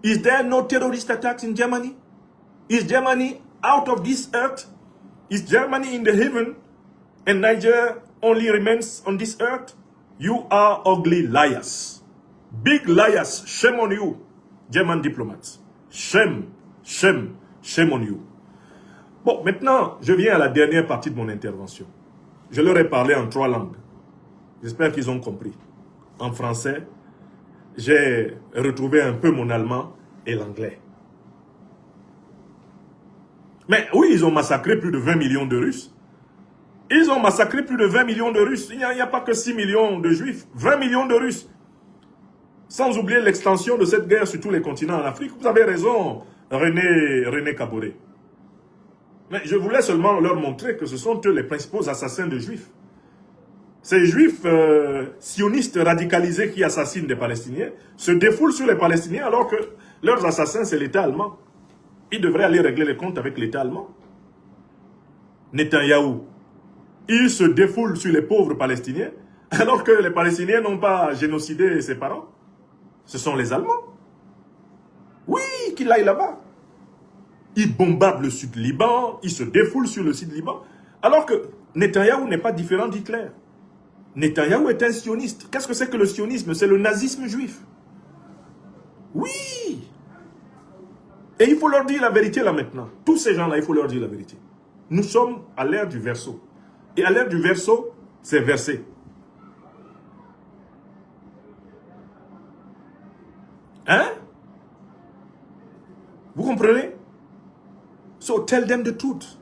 Is there no terrorist attacks in Germany? Is Germany out of this earth? Is Germany in the heaven and Niger only remains on this earth? You are ugly liars. Big liars. Shame on you, German diplomats. Shame, shame, shame on you. Bon, maintenant, je viens à la dernière partie de mon intervention. Je leur ai parlé en 3 langues. J'espère qu'ils ont compris. En français, j'ai retrouvé un peu mon allemand et l'anglais. Mais oui, ils ont massacré plus de 20 millions de Russes. Ils ont massacré plus de 20 millions de Russes. Il n'y a pas que 6 millions de Juifs. 20 millions de Russes. Sans oublier l'extension de cette guerre sur tous les continents en Afrique. Vous avez raison, René Caboret. Mais je voulais seulement leur montrer que ce sont eux les principaux assassins de Juifs. Ces Juifs sionistes radicalisés qui assassinent des Palestiniens se défoulent sur les Palestiniens alors que leurs assassins, c'est l'État allemand. Ils devraient aller régler les comptes avec l'État allemand. Netanyahou, il se défoule sur les pauvres Palestiniens alors que les Palestiniens n'ont pas génocidé ses parents. Ce sont les Allemands. Oui, qu'il aille là-bas. Ils bombardent le Sud-Liban, ils se défoulent sur le Sud-Liban. Alors que Netanyahou n'est pas différent d'Hitler. Netanyahou est un sioniste. Qu'est-ce que c'est que le sionisme? C'est le nazisme juif. Oui. Et il faut leur dire la vérité là maintenant. Tous ces gens-là, il faut leur dire la vérité. Nous sommes à l'ère du verseau. Et à l'ère du verseau, c'est versé. Hein? Vous comprenez? So tell them the truth.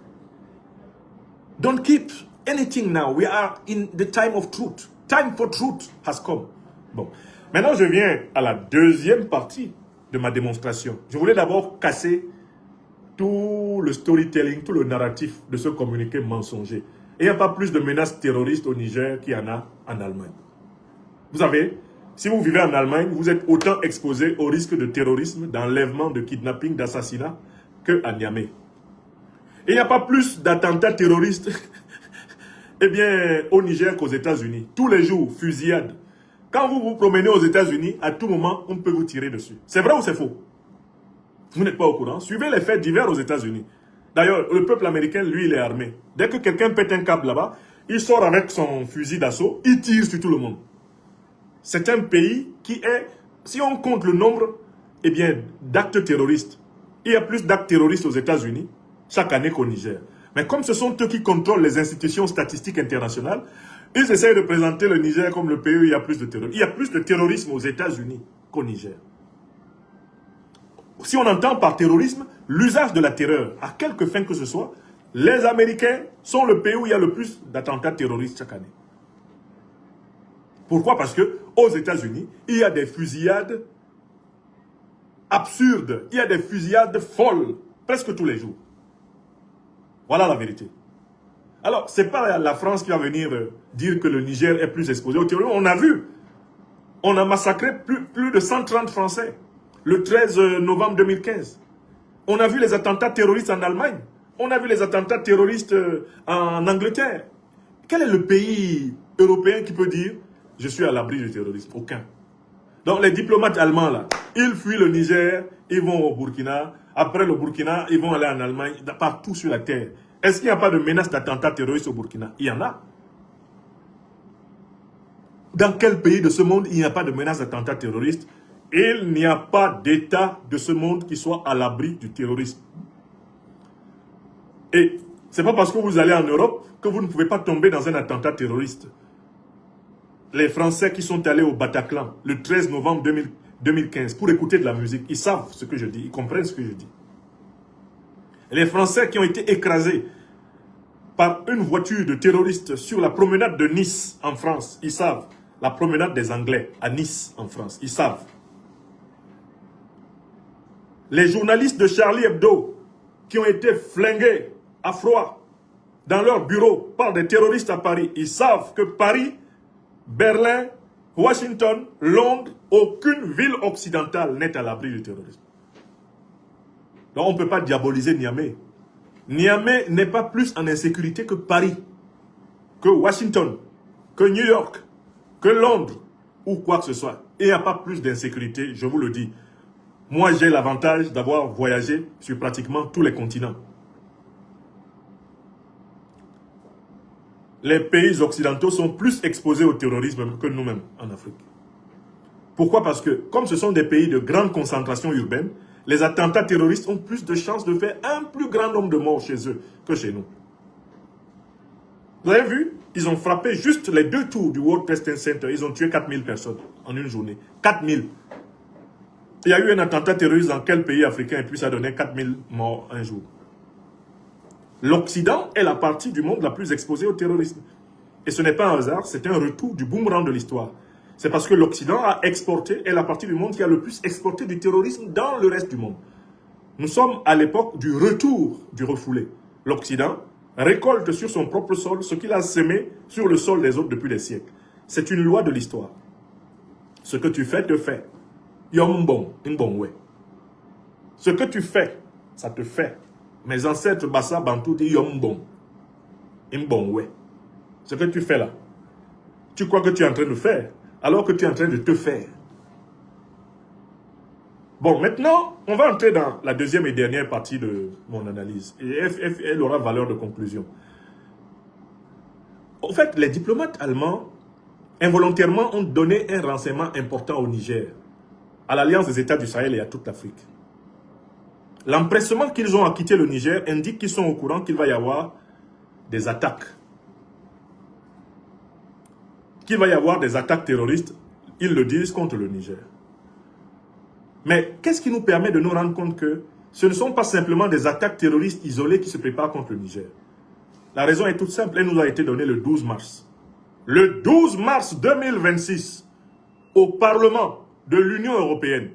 Don't keep anything now. We are in the time of truth. Time for truth has come. Bon. Maintenant, je viens à la deuxième partie de ma démonstration. Je voulais d'abord casser tout le storytelling, tout le narratif de ce communiqué mensonger. Et il n'y a pas plus de menaces terroristes au Niger qu'il y en a en Allemagne. Vous savez, si vous vivez en Allemagne, vous êtes autant exposé au risque de terrorisme, d'enlèvement, de kidnapping, d'assassinat qu'à Niamey. Et il n'y a pas plus d'attentats terroristes eh bien, au Niger qu'aux États-Unis. Tous les jours, fusillade. Quand vous vous promenez aux États-Unis, à tout moment, on peut vous tirer dessus. C'est vrai ou c'est faux? Vous n'êtes pas au courant. Suivez les faits divers aux États-Unis. D'ailleurs, le peuple américain, lui, il est armé. Dès que quelqu'un pète un câble là-bas, il sort avec son fusil d'assaut, il tire sur tout le monde. C'est un pays qui est, si on compte le nombre, eh bien, d'actes terroristes, il y a plus d'actes terroristes aux États-Unis chaque année qu'au Niger. Mais comme ce sont eux qui contrôlent les institutions statistiques internationales, ils essayent de présenter le Niger comme le pays où il y a plus de terrorisme. Il y a plus de terrorisme aux États-Unis qu'au Niger. Si on entend par terrorisme, l'usage de la terreur, à quelque fin que ce soit, les Américains sont le pays où il y a le plus d'attentats terroristes chaque année. Pourquoi? Parce que aux États-Unis, il y a des fusillades absurdes, il y a des fusillades folles, presque tous les jours. Voilà la vérité. Alors, ce n'est pas la France qui va venir dire que le Niger est plus exposé au terrorisme. On a vu. On a massacré plus de 130 Français le 13 novembre 2015. On a vu les attentats terroristes en Allemagne. On a vu les attentats terroristes en Angleterre. Quel est le pays européen qui peut dire « Je suis à l'abri du terrorisme » ? Aucun. Donc les diplomates allemands, là, ils fuient le Niger, ils vont au Burkina. Après le Burkina, ils vont aller en Allemagne, partout sur la terre. Est-ce qu'il n'y a pas de menace d'attentats terroristes au Burkina? Il y en a. Dans quel pays de ce monde il n'y a pas de menace d'attentats terroristes? Il n'y a pas d'État de ce monde qui soit à l'abri du terrorisme. Et ce n'est pas parce que vous allez en Europe que vous ne pouvez pas tomber dans un attentat terroriste. Les Français qui sont allés au Bataclan le 13 novembre 2015 pour écouter de la musique, ils savent ce que je dis, ils comprennent ce que je dis. Les Français qui ont été écrasés par une voiture de terroristes sur la promenade de Nice, en France. Ils savent. La promenade des Anglais, à Nice, en France. Ils savent. Les journalistes de Charlie Hebdo, qui ont été flingués à froid dans leur bureau par des terroristes à Paris, ils savent que Paris, Berlin, Washington, Londres, aucune ville occidentale n'est à l'abri du terrorisme. Donc on ne peut pas diaboliser Niamey. Niamey n'est pas plus en insécurité que Paris, que Washington, que New York, que Londres, ou quoi que ce soit. Et il n'y a pas plus d'insécurité, je vous le dis. Moi, j'ai l'avantage d'avoir voyagé sur pratiquement tous les continents. Les pays occidentaux sont plus exposés au terrorisme que nous-mêmes en Afrique. Pourquoi? Parce que, comme ce sont des pays de grande concentration urbaine, les attentats terroristes ont plus de chances de faire un plus grand nombre de morts chez eux que chez nous. Vous avez vu? Ils ont frappé juste les 2 tours du World Trade Center. Ils ont tué 4000 personnes en une journée. 4000. Il y a eu un attentat terroriste dans quel pays africain et puis ça donnait 4000 morts un jour. L'Occident est la partie du monde la plus exposée au terrorisme. Et ce n'est pas un hasard, c'est un retour du boomerang de l'histoire. C'est parce que l'Occident a exporté, est la partie du monde qui a le plus exporté du terrorisme dans le reste du monde. Nous sommes à l'époque du retour du refoulé. L'Occident récolte sur son propre sol ce qu'il a semé sur le sol des autres depuis des siècles. C'est une loi de l'histoire. Ce que tu fais, te fait. Yom bon, une bonne ouais. Ce que tu fais, ça te fait. Mes ancêtres Bassa Bantou disent yom bon, une bonne ouais. Ce que tu fais là, tu crois que tu es en train de faire, alors que tu es en train de te faire. Bon, maintenant, on va entrer dans la deuxième et dernière partie de mon analyse. Et elle aura valeur de conclusion. En fait, les diplomates allemands, involontairement, ont donné un renseignement important au Niger, à l'Alliance des États du Sahel et à toute l'Afrique. L'empressement qu'ils ont à quitter le Niger indique qu'ils sont au courant qu'il va y avoir des attaques. Qu'il va y avoir des attaques terroristes, ils le disent, contre le Niger. Mais qu'est-ce qui nous permet de nous rendre compte que ce ne sont pas simplement des attaques terroristes isolées qui se préparent contre le Niger? La raison est toute simple, elle nous a été donnée le 12 mars. Le 12 mars 2026, au Parlement de l'Union européenne,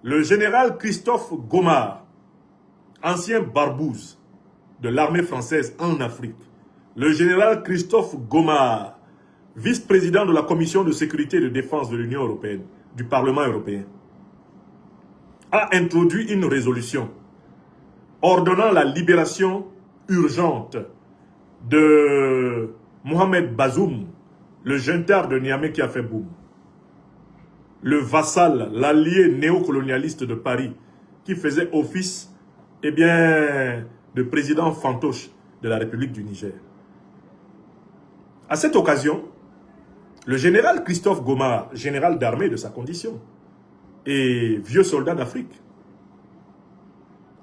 le général Christophe Gomard, ancien barbouze de l'armée française en Afrique, le général Christophe Gomard, vice-président de la Commission de sécurité et de défense de l'Union européenne, du Parlement européen, a introduit une résolution ordonnant la libération urgente de Mohamed Bazoum, le junteur de Niamey qui a fait boum. Le vassal, l'allié néocolonialiste de Paris, qui faisait office, eh bien, de président fantoche de la République du Niger. À cette occasion, le général Christophe Gomard, général d'armée de sa condition, et vieux soldat d'Afrique,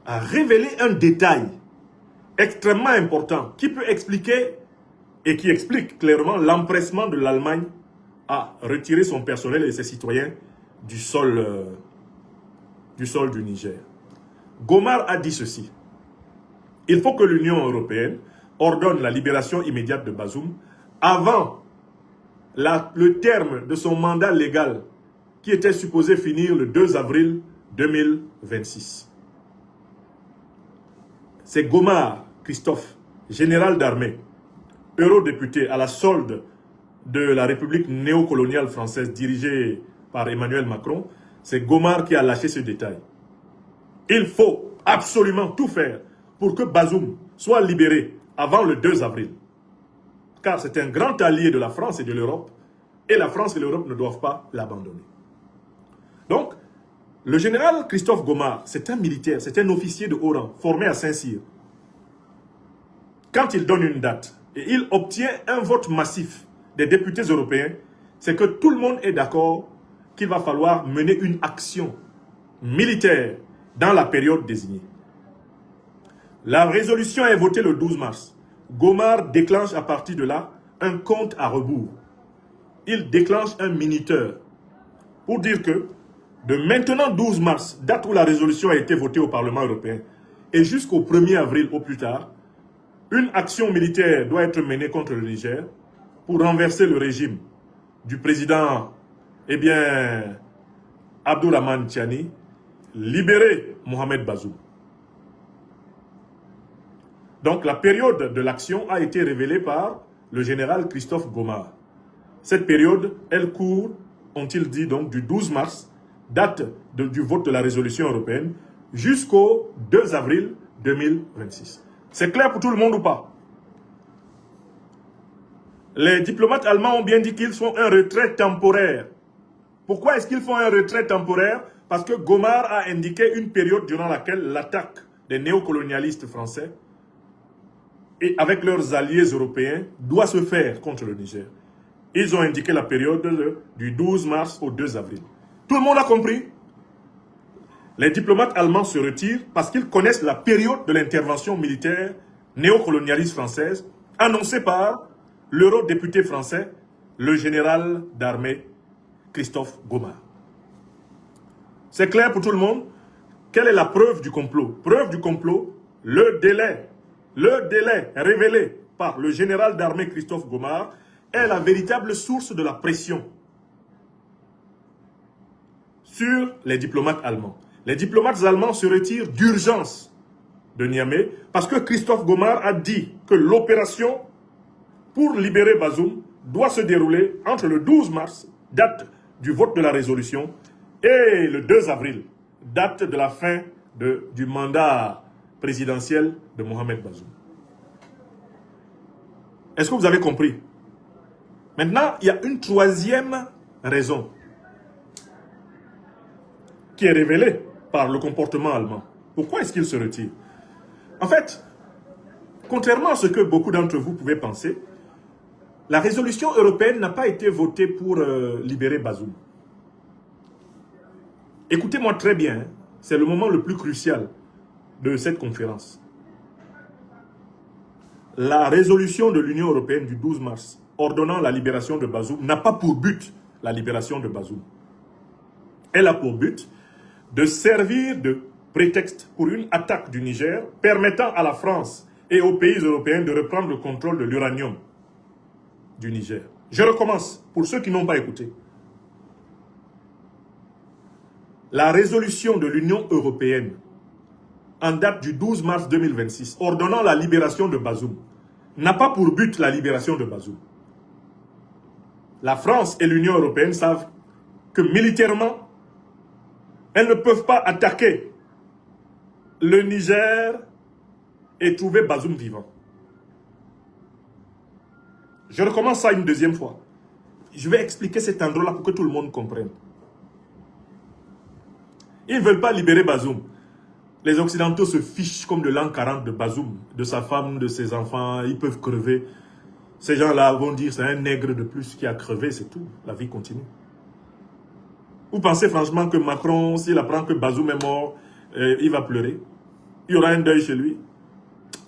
a révélé un détail extrêmement important qui peut expliquer et qui explique clairement l'empressement de l'Allemagne à retirer son personnel et ses citoyens du sol du Niger. Gomard a dit ceci: il faut que l'Union européenne ordonne la libération immédiate de Bazoum avant le terme de son mandat légal qui était supposé finir le 2 avril 2026. C'est Gomard, Christophe, général d'armée, eurodéputé à la solde de la République néocoloniale française dirigée par Emmanuel Macron. C'est Gomard qui a lâché ce détail. Il faut absolument tout faire pour que Bazoum soit libéré avant le 2 avril. Car c'est un grand allié de la France et de l'Europe, et la France et l'Europe ne doivent pas l'abandonner. Donc, le général Christophe Gomard, c'est un militaire, c'est un officier de haut rang, formé à Saint-Cyr. Quand il donne une date et il obtient un vote massif des députés européens, c'est que tout le monde est d'accord qu'il va falloir mener une action militaire dans la période désignée. La résolution est votée le 12 mars. Gomard déclenche à partir de là un compte à rebours. Il déclenche un minuteur pour dire que de maintenant 12 mars, date où la résolution a été votée au Parlement européen, et jusqu'au 1er avril au plus tard, une action militaire doit être menée contre le Niger pour renverser le régime du président, eh bien, Abdourahmane Tiani, libérer Mohamed Bazoum. Donc la période de l'action a été révélée par le général Christophe Gomar. Cette période, elle court, ont-ils dit, donc du 12 mars, date du vote de la résolution européenne, jusqu'au 2 avril 2026. C'est clair pour tout le monde ou pas? Les diplomates allemands ont bien dit qu'ils font un retrait temporaire. Pourquoi est-ce qu'ils font un retrait temporaire? Parce que Gomar a indiqué une période durant laquelle l'attaque des néocolonialistes français et avec leurs alliés européens doit se faire contre le Niger. Ils ont indiqué la période du 12 mars au 2 avril. Tout le monde a compris? Les diplomates allemands se retirent parce qu'ils connaissent la période de l'intervention militaire néocolonialiste française annoncée par l'eurodéputé français, le général d'armée Christophe Gomar. C'est clair pour tout le monde? Quelle est la preuve du complot? Preuve du complot, le délai révélé par le général d'armée Christophe Gomar est la véritable source de la pression sur les diplomates allemands. Les diplomates allemands se retirent d'urgence de Niamey parce que Christophe Gomar a dit que l'opération pour libérer Bazoum doit se dérouler entre le 12 mars, date du vote de la résolution, et le 2 avril, date de la fin du mandat présidentiel de Mohamed Bazoum. Est-ce que vous avez compris? Maintenant, il y a une troisième raison qui est révélée par le comportement allemand. Pourquoi est-ce qu'il se retire? En fait, contrairement à ce que beaucoup d'entre vous pouvaient penser, la résolution européenne n'a pas été votée pour libérer Bazoum. Écoutez-moi très bien, hein, c'est le moment le plus crucial de cette conférence. La résolution de l'Union européenne du 12 mars ordonnant la libération de Bazoum n'a pas pour but la libération de Bazoum. Elle a pour but de servir de prétexte pour une attaque du Niger permettant à la France et aux pays européens de reprendre le contrôle de l'uranium du Niger. Je recommence pour ceux qui n'ont pas écouté. La résolution de l'Union européenne en date du 12 mars 2026 ordonnant la libération de Bazoum n'a pas pour but la libération de Bazoum. La France et l'Union européenne savent que militairement, elles ne peuvent pas attaquer le Niger et trouver Bazoum vivant. Je recommence ça une deuxième fois. Je vais expliquer cet endroit-là pour que tout le monde comprenne. Ils ne veulent pas libérer Bazoum. Les Occidentaux se fichent comme de l'an 40 de Bazoum, de sa femme, de ses enfants. Ils peuvent crever. Ces gens-là vont dire c'est un nègre de plus qui a crevé, c'est tout. La vie continue. Vous pensez franchement que Macron, s'il apprend que Bazoum est mort, il va pleurer? Il y aura un deuil chez lui?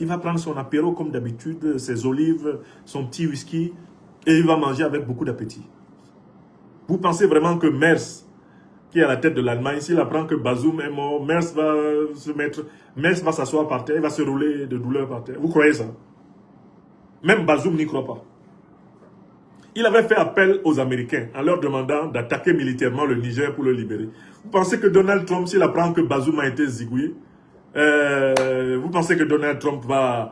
Il va prendre son apéro comme d'habitude, ses olives, son petit whisky, et il va manger avec beaucoup d'appétit. Vous pensez vraiment que Merz, qui est à la tête de l'Allemagne, s'il apprend que Bazoum est mort, Merz va s'asseoir par terre, il va se rouler de douleur par terre. Vous croyez ça? Même Bazoum n'y croit pas. Il avait fait appel aux Américains en leur demandant d'attaquer militairement le Niger pour le libérer. Vous pensez que Donald Trump, s'il apprend que Bazoum a été zigouillé, vous pensez que Donald Trump va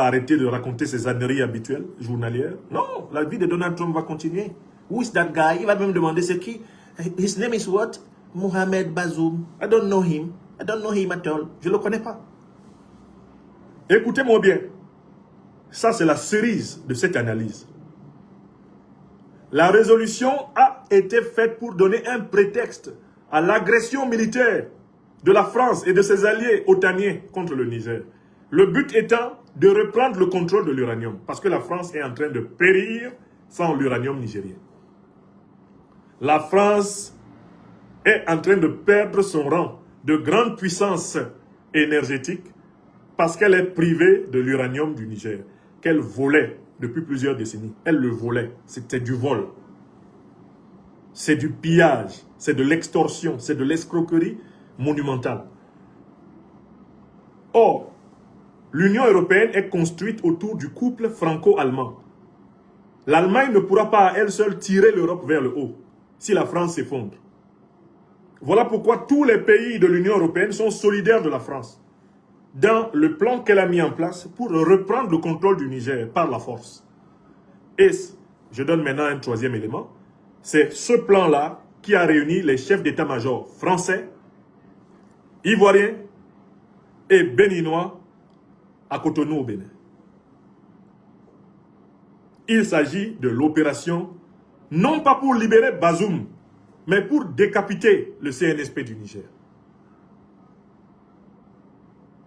arrêter de raconter ses âneries habituelles, journalières? Non, la vie de Donald Trump va continuer. Who is that guy? Il va même demander c'est qui? His name is what? Mohamed Bazoum. I don't know him. I don't know him at all. Je ne le connais pas. Écoutez-moi bien. Ça, c'est la cerise de cette analyse. La résolution a été faite pour donner un prétexte à l'agression militaire de la France et de ses alliés otaniens contre le Niger. Le but étant de reprendre le contrôle de l'uranium, parce que la France est en train de périr sans l'uranium nigérien. La France est en train de perdre son rang de grande puissance énergétique parce qu'elle est privée de l'uranium du Niger, qu'elle volait depuis plusieurs décennies. Elle le volait, c'était du vol. C'est du pillage, c'est de l'extorsion, c'est de l'escroquerie monumentale. Or, l'Union européenne est construite autour du couple franco-allemand. L'Allemagne ne pourra pas à elle seule tirer l'Europe vers le haut si la France s'effondre. Voilà pourquoi tous les pays de l'Union européenne sont solidaires de la France dans le plan qu'elle a mis en place pour reprendre le contrôle du Niger par la force. Et je donne maintenant un troisième élément. C'est ce plan-là qui a réuni les chefs d'état-major français, ivoiriens et béninois à Cotonou au Bénin. Il s'agit de l'opération, non pas pour libérer Bazoum, mais pour décapiter le CNSP du Niger.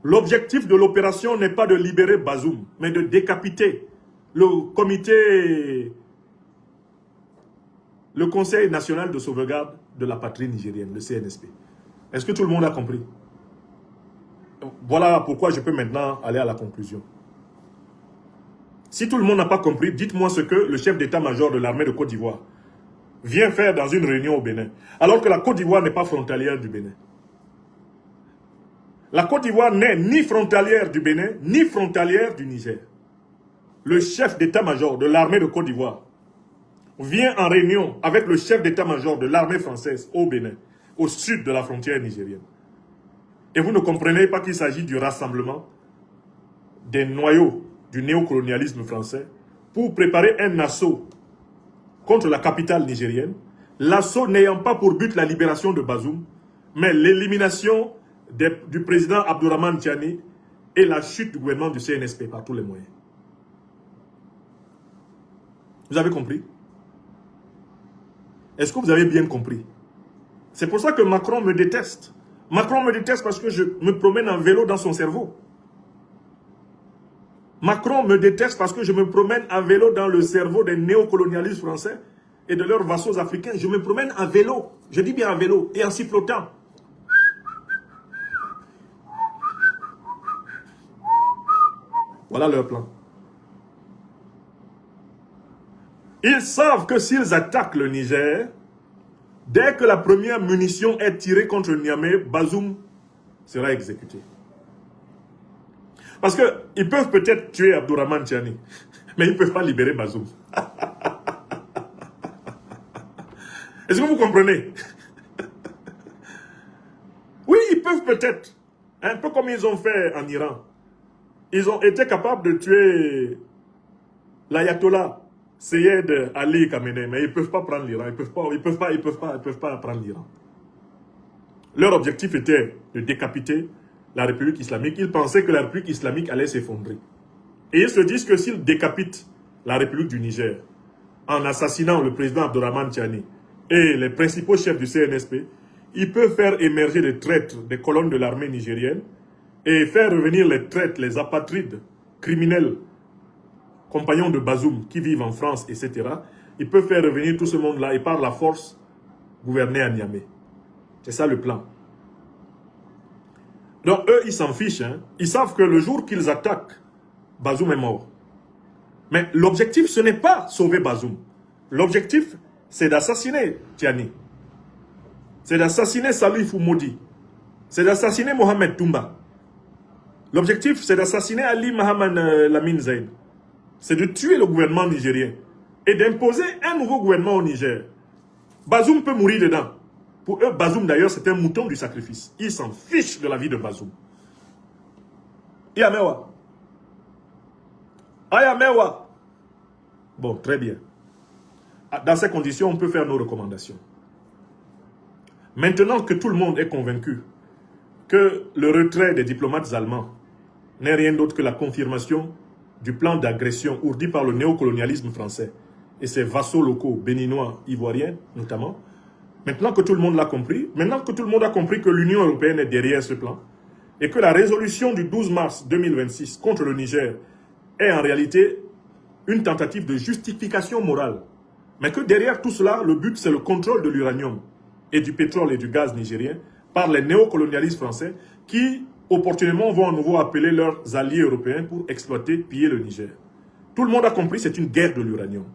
L'objectif de l'opération n'est pas de libérer Bazoum, mais de décapiter le Conseil national de sauvegarde de la patrie nigérienne, le CNSP. Est-ce que tout le monde a compris? Voilà pourquoi je peux maintenant aller à la conclusion. Si tout le monde n'a pas compris, dites-moi ce que le chef d'état-major de l'armée de Côte d'Ivoire vient faire dans une réunion au Bénin, alors que la Côte d'Ivoire n'est pas frontalière du Bénin. La Côte d'Ivoire n'est ni frontalière du Bénin, ni frontalière du Niger. Le chef d'état-major de l'armée de Côte d'Ivoire vient en réunion avec le chef d'état-major de l'armée française au Bénin, au sud de la frontière nigérienne. Et vous ne comprenez pas qu'il s'agit du rassemblement des noyaux du néocolonialisme français pour préparer un assaut contre la capitale nigérienne, l'assaut n'ayant pas pour but la libération de Bazoum, mais l'élimination du président Abdourahmane Tiani et la chute du gouvernement du CNSP par tous les moyens. Vous avez compris? Est-ce que vous avez bien compris? C'est pour ça que Macron me déteste. Macron me déteste parce que je me promène en vélo dans son cerveau. Macron me déteste parce que je me promène en vélo dans le cerveau des néocolonialistes français et de leurs vassaux africains. Je me promène en vélo. Je dis bien en vélo et en sifflotant. Voilà leur plan. Ils savent que s'ils attaquent le Niger, dès que la première munition est tirée contre Niamey, Bazoum sera exécuté. Parce qu'ils peuvent peut-être tuer Abdourahmane Tiani, mais ils ne peuvent pas libérer Bazoum. Est-ce que vous comprenez? Oui, ils peuvent peut-être. Un peu comme ils ont fait en Iran. Ils ont été capables de tuer l'ayatollah Seyed Ali Khamenei, mais ils ne peuvent pas prendre l'Iran. Ils peuvent pas prendre l'Iran. Leur objectif était de décapiter la République islamique. Ils pensaient que la République islamique allait s'effondrer. Et ils se disent que s'ils décapitent la République du Niger en assassinant le président Abdourahmane Tiani et les principaux chefs du CNSP, ils peuvent faire émerger des traîtres des colonnes de l'armée nigérienne et faire revenir les traîtres, les apatrides, criminels, compagnons de Bazoum qui vivent en France, etc. Ils peuvent faire revenir tout ce monde-là et par la force gouverner à Niamey. C'est ça le plan. Donc eux, ils s'en fichent. Hein. Ils savent que le jour qu'ils attaquent, Bazoum est mort. Mais l'objectif, ce n'est pas sauver Bazoum. L'objectif, c'est d'assassiner Tiani. C'est d'assassiner Salif Moudi. C'est d'assassiner Mohamed Toumba. L'objectif, c'est d'assassiner Ali Mohamed Lamine Zayn. C'est de tuer le gouvernement nigérien et d'imposer un nouveau gouvernement au Niger. Bazoum peut mourir dedans. Pour eux, Bazoum d'ailleurs, c'est un mouton du sacrifice. Ils s'en fichent de la vie de Bazoum. Yamewa. Ayamewa. Bon, très bien. Dans ces conditions, on peut faire nos recommandations. Maintenant que tout le monde est convaincu que le retrait des diplomates allemands n'est rien d'autre que la confirmation du plan d'agression ourdi par le néocolonialisme français et ses vassaux locaux, béninois, ivoiriens notamment, maintenant que tout le monde l'a compris, maintenant que tout le monde a compris que l'Union européenne est derrière ce plan et que la résolution du 12 mars 2026 contre le Niger est en réalité une tentative de justification morale, mais que derrière tout cela, le but c'est le contrôle de l'uranium et du pétrole et du gaz nigérien par les néocolonialistes français qui, opportunément, vont à nouveau appeler leurs alliés européens pour exploiter, piller le Niger. Tout le monde a compris, c'est une guerre de l'uranium.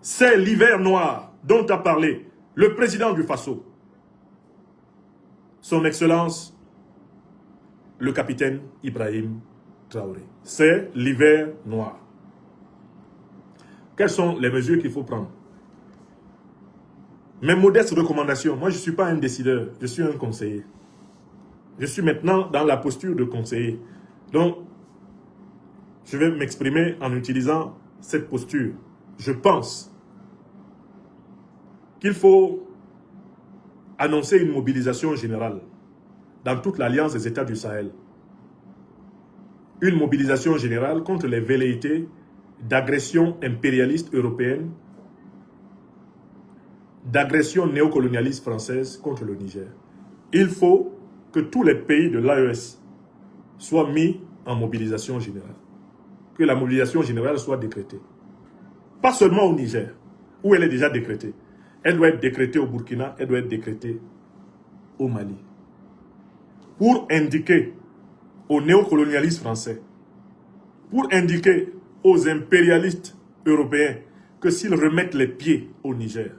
C'est l'hiver noir dont a parlé le président du Faso, son Excellence, le capitaine Ibrahim Traoré. C'est l'hiver noir. Quelles sont les mesures qu'il faut prendre? Mes modestes recommandations. Moi, je ne suis pas un décideur, je suis un conseiller. Je suis maintenant dans la posture de conseiller. Donc, je vais m'exprimer en utilisant cette posture. Je pense qu'il faut annoncer une mobilisation générale dans toute l'Alliance des États du Sahel. Une mobilisation générale contre les velléités d'agression impérialiste européenne, d'agression néocolonialiste française contre le Niger. Il faut que tous les pays de l'AES soient mis en mobilisation générale. Que la mobilisation générale soit décrétée. Pas seulement au Niger, où elle est déjà décrétée. Elle doit être décrétée au Burkina, elle doit être décrétée au Mali. Pour indiquer aux néocolonialistes français, pour indiquer aux impérialistes européens que s'ils remettent les pieds au Niger,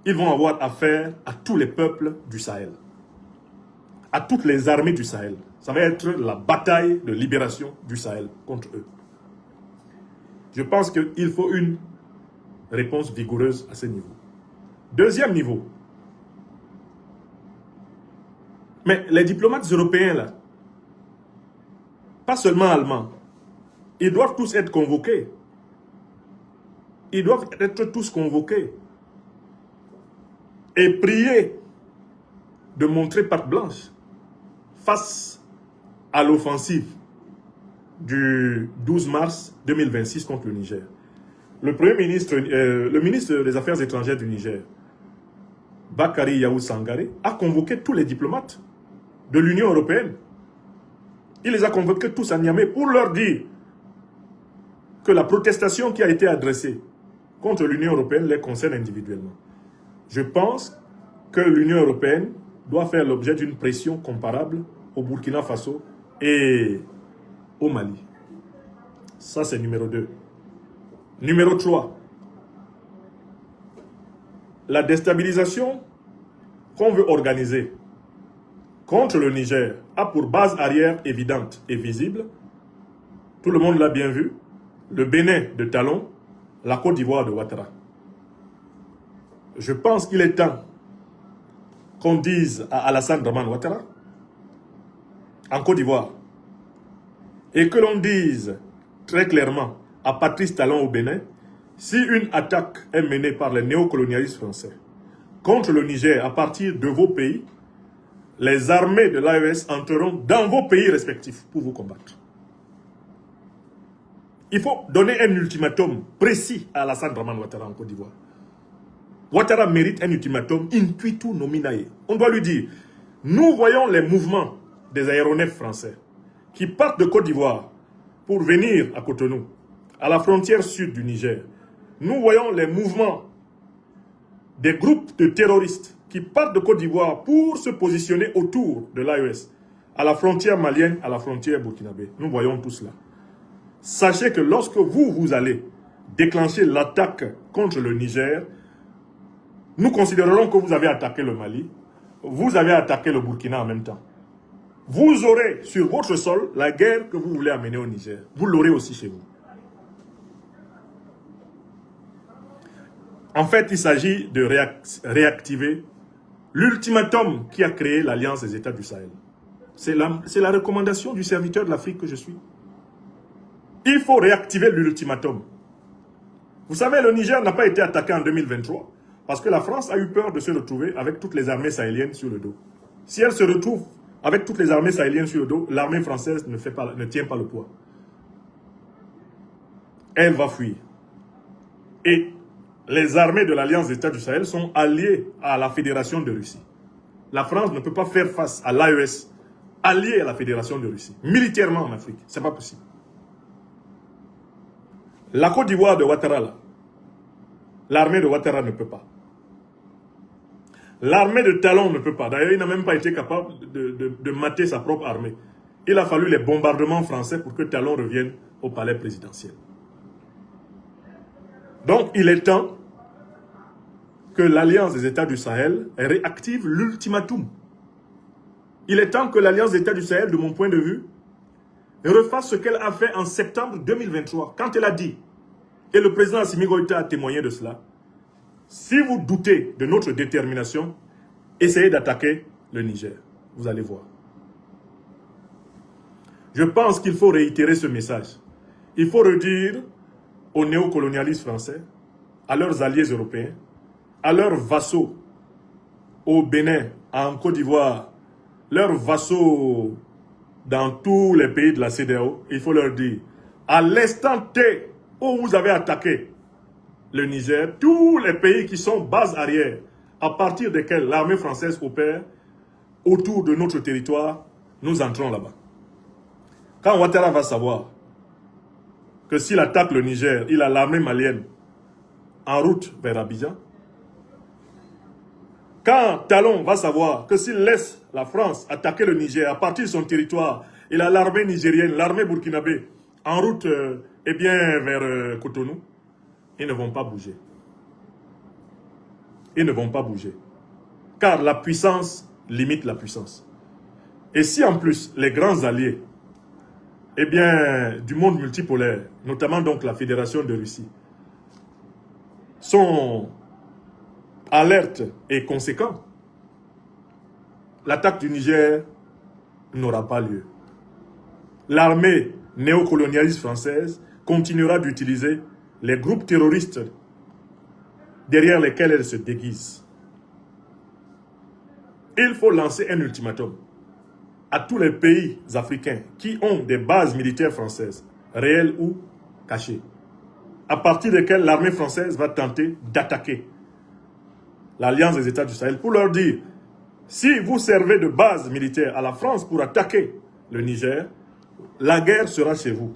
ils vont avoir affaire à tous les peuples du Sahel, à toutes les armées du Sahel. Ça va être la bataille de libération du Sahel contre eux. Je pense qu'il faut une réponse vigoureuse à ce niveau. Deuxième niveau. Mais les diplomates européens, là, pas seulement allemands, ils doivent tous être convoqués. Ils doivent être tous convoqués. Et prier de montrer patte blanche face à l'offensive du 12 mars 2026 contre le Niger. Le ministre des Affaires étrangères du Niger, Bakary Yahou Sangaré, a convoqué tous les diplomates de l'Union européenne. Il les a convoqués tous à Niamey pour leur dire que la protestation qui a été adressée contre l'Union européenne les concerne individuellement. Je pense que l'Union européenne doit faire l'objet d'une pression comparable au Burkina Faso et au Mali. Ça, c'est numéro 2. Numéro 3. La déstabilisation qu'on veut organiser contre le Niger a pour base arrière évidente et visible, tout le monde l'a bien vu, le Bénin de Talon, la Côte d'Ivoire de Ouattara. Je pense qu'il est temps qu'on dise à Alassane Draman Ouattara, en Côte d'Ivoire, et que l'on dise très clairement à Patrice Talon au Bénin, si une attaque est menée par les néocolonialistes français contre le Niger à partir de vos pays, les armées de l'AES entreront dans vos pays respectifs pour vous combattre. Il faut donner un ultimatum précis à Alassane Draman Ouattara en Côte d'Ivoire. Ouattara mérite un ultimatum intuitu nominae. On doit lui dire, nous voyons les mouvements des aéronefs français qui partent de Côte d'Ivoire pour venir à Cotonou, à la frontière sud du Niger. Nous voyons les mouvements des groupes de terroristes qui partent de Côte d'Ivoire pour se positionner autour de l'AES, à la frontière malienne, à la frontière burkinabé. Nous voyons tout cela. Sachez que lorsque vous allez déclencher l'attaque contre le Niger, nous considérerons que vous avez attaqué le Mali, vous avez attaqué le Burkina en même temps. Vous aurez sur votre sol la guerre que vous voulez amener au Niger. Vous l'aurez aussi chez vous. En fait, il s'agit de réactiver l'ultimatum qui a créé l'Alliance des États du Sahel. C'est la recommandation du serviteur de l'Afrique que je suis. Il faut réactiver l'ultimatum. Vous savez, le Niger n'a pas été attaqué en 2023 parce que la France a eu peur de se retrouver avec toutes les armées sahéliennes sur le dos. Si elle se retrouve avec toutes les armées sahéliennes sur le dos, l'armée française ne tient pas le poids. Elle va fuir. Et les armées de l'Alliance des États du Sahel sont alliées à la Fédération de Russie. La France ne peut pas faire face à l'AES alliée à la Fédération de Russie. Militairement en Afrique, ce n'est pas possible. La Côte d'Ivoire de Ouattara, l'armée de Ouattara ne peut pas. L'armée de Talon ne peut pas. D'ailleurs, il n'a même pas été capable de mater sa propre armée. Il a fallu les bombardements français pour que Talon revienne au palais présidentiel. Donc, il est temps que l'Alliance des États du Sahel réactive l'ultimatum. Il est temps que l'Alliance des États du Sahel, de mon point de vue, refasse ce qu'elle a fait en septembre 2023, quand elle a dit, et le président Assimi Goïta a témoigné de cela, si vous doutez de notre détermination, essayez d'attaquer le Niger. Vous allez voir. Je pense qu'il faut réitérer ce message. Il faut redire aux néocolonialistes français, à leurs alliés européens, à leurs vassaux au Bénin, en Côte d'Ivoire, leurs vassaux dans tous les pays de la CEDEAO, il faut leur dire, à l'instant T où vous avez attaqué le Niger, tous les pays qui sont base arrière, à partir desquels l'armée française opère autour de notre territoire, nous entrons là-bas. Quand Ouattara va savoir que s'il attaque le Niger, il a l'armée malienne en route vers Abidjan, quand Talon va savoir que s'il laisse la France attaquer le Niger à partir de son territoire, il a l'armée nigérienne, l'armée burkinabé en route vers Cotonou, ils ne vont pas bouger. Ils ne vont pas bouger. Car la puissance limite la puissance. Et si en plus les grands alliés du monde multipolaire, notamment donc la Fédération de Russie, sont alertes et conséquents, l'attaque du Niger n'aura pas lieu. L'armée néocolonialiste française continuera d'utiliser les groupes terroristes derrière lesquels elle se déguise. Il faut lancer un ultimatum à tous les pays africains qui ont des bases militaires françaises, réelles ou cachées, à partir desquelles l'armée française va tenter d'attaquer l'Alliance des États du Sahel, pour leur dire, si vous servez de base militaire à la France pour attaquer le Niger, la guerre sera chez vous.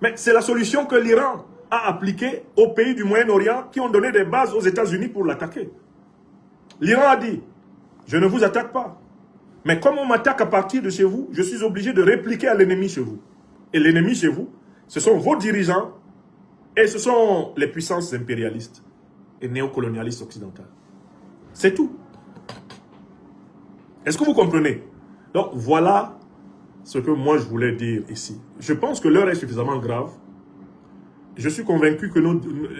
Mais c'est la solution que l'Iran a appliquée aux pays du Moyen-Orient qui ont donné des bases aux États-Unis pour l'attaquer. L'Iran a dit, je ne vous attaque pas. Mais comme on m'attaque à partir de chez vous, je suis obligé de répliquer à l'ennemi chez vous. Et l'ennemi chez vous, ce sont vos dirigeants et ce sont les puissances impérialistes et néocolonialistes occidentales. C'est tout. Est-ce que vous comprenez? Donc voilà ce que moi je voulais dire ici. Je pense que l'heure est suffisamment grave. Je suis convaincu que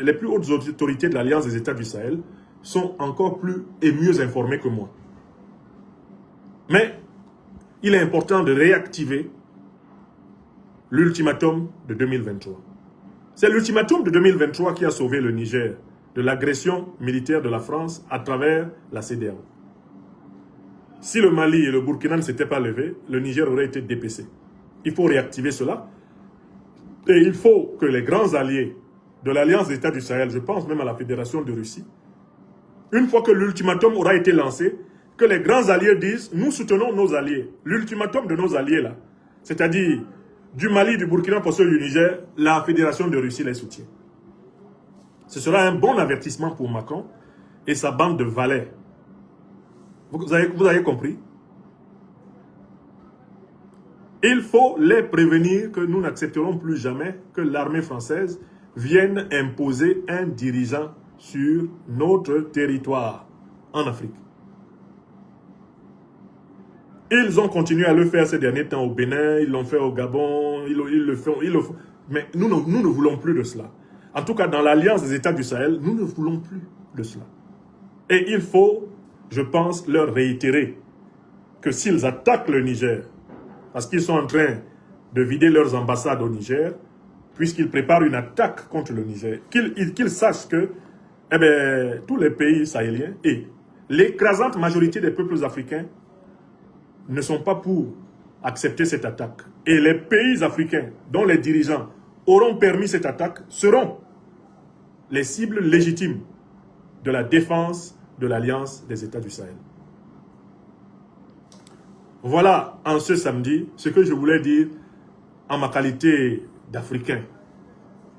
les plus hautes autorités de l'Alliance des États du Sahel sont encore plus et mieux informées que moi. Mais il est important de réactiver l'ultimatum de 2023. C'est l'ultimatum de 2023 qui a sauvé le Niger de l'agression militaire de la France à travers la CEDEAO. Si le Mali et le Burkina ne s'étaient pas levés, le Niger aurait été dépecé. Il faut réactiver cela. Et il faut que les grands alliés de l'Alliance des États du Sahel, je pense même à la Fédération de Russie, une fois que l'ultimatum aura été lancé, que les grands alliés disent, nous soutenons nos alliés. L'ultimatum de nos alliés là, c'est-à-dire du Mali, du Burkina Faso et du Niger, la Fédération de Russie les soutient. Ce sera un bon avertissement pour Macron et sa bande de valets. Vous avez compris? Il faut les prévenir que nous n'accepterons plus jamais que l'armée française vienne imposer un dirigeant sur notre territoire en Afrique. Ils ont continué à le faire ces derniers temps au Bénin, ils l'ont fait au Gabon, ils le font. Mais nous ne voulons plus de cela. En tout cas, dans l'Alliance des États du Sahel, nous ne voulons plus de cela. Et il faut, je pense, leur réitérer que s'ils attaquent le Niger, parce qu'ils sont en train de vider leurs ambassades au Niger, puisqu'ils préparent une attaque contre le Niger, qu'ils sachent que tous les pays sahéliens et l'écrasante majorité des peuples africains ne sont pas pour accepter cette attaque. Et les pays africains dont les dirigeants auront permis cette attaque seront les cibles légitimes de la défense de l'Alliance des États du Sahel. Voilà, en ce samedi, ce que je voulais dire en ma qualité d'Africain,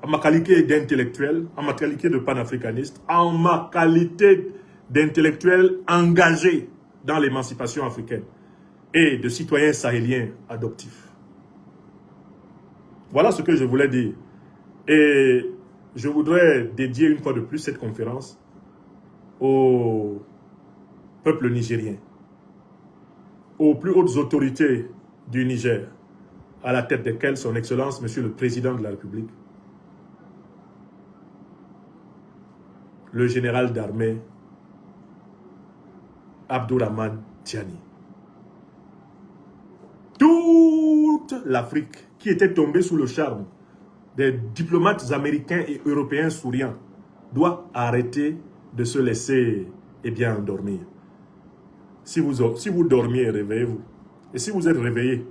en ma qualité d'intellectuel, en ma qualité de panafricaniste, en ma qualité d'intellectuel engagé dans l'émancipation africaine et de citoyen sahélien adoptif. Voilà ce que je voulais dire. Et je voudrais dédier une fois de plus cette conférence au peuple nigérien, aux plus hautes autorités du Niger, à la tête desquels son Excellence, Monsieur le Président de la République, le général d'armée Abdourahmane Tiani. Toute l'Afrique qui était tombée sous le charme des diplomates américains et européens souriants doit arrêter de se laisser endormir. Si vous dormiez, réveillez-vous. Et si vous êtes réveillé,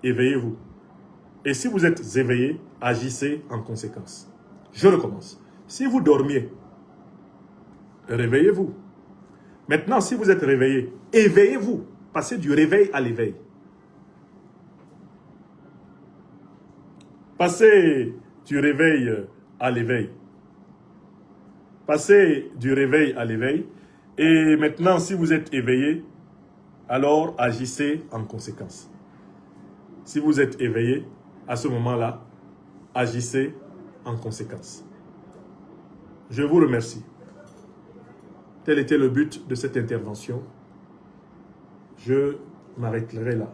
éveillez-vous. Et si vous êtes éveillé, agissez en conséquence. Je recommence. Si vous dormiez, réveillez-vous. Maintenant, si vous êtes réveillé, éveillez-vous. Passez du réveil à l'éveil. Passez du réveil à l'éveil. Passez du réveil à l'éveil. Et maintenant, si vous êtes éveillé, alors agissez en conséquence. Si vous êtes éveillé, à ce moment-là, agissez en conséquence. Je vous remercie. Tel était le but de cette intervention. Je m'arrêterai là.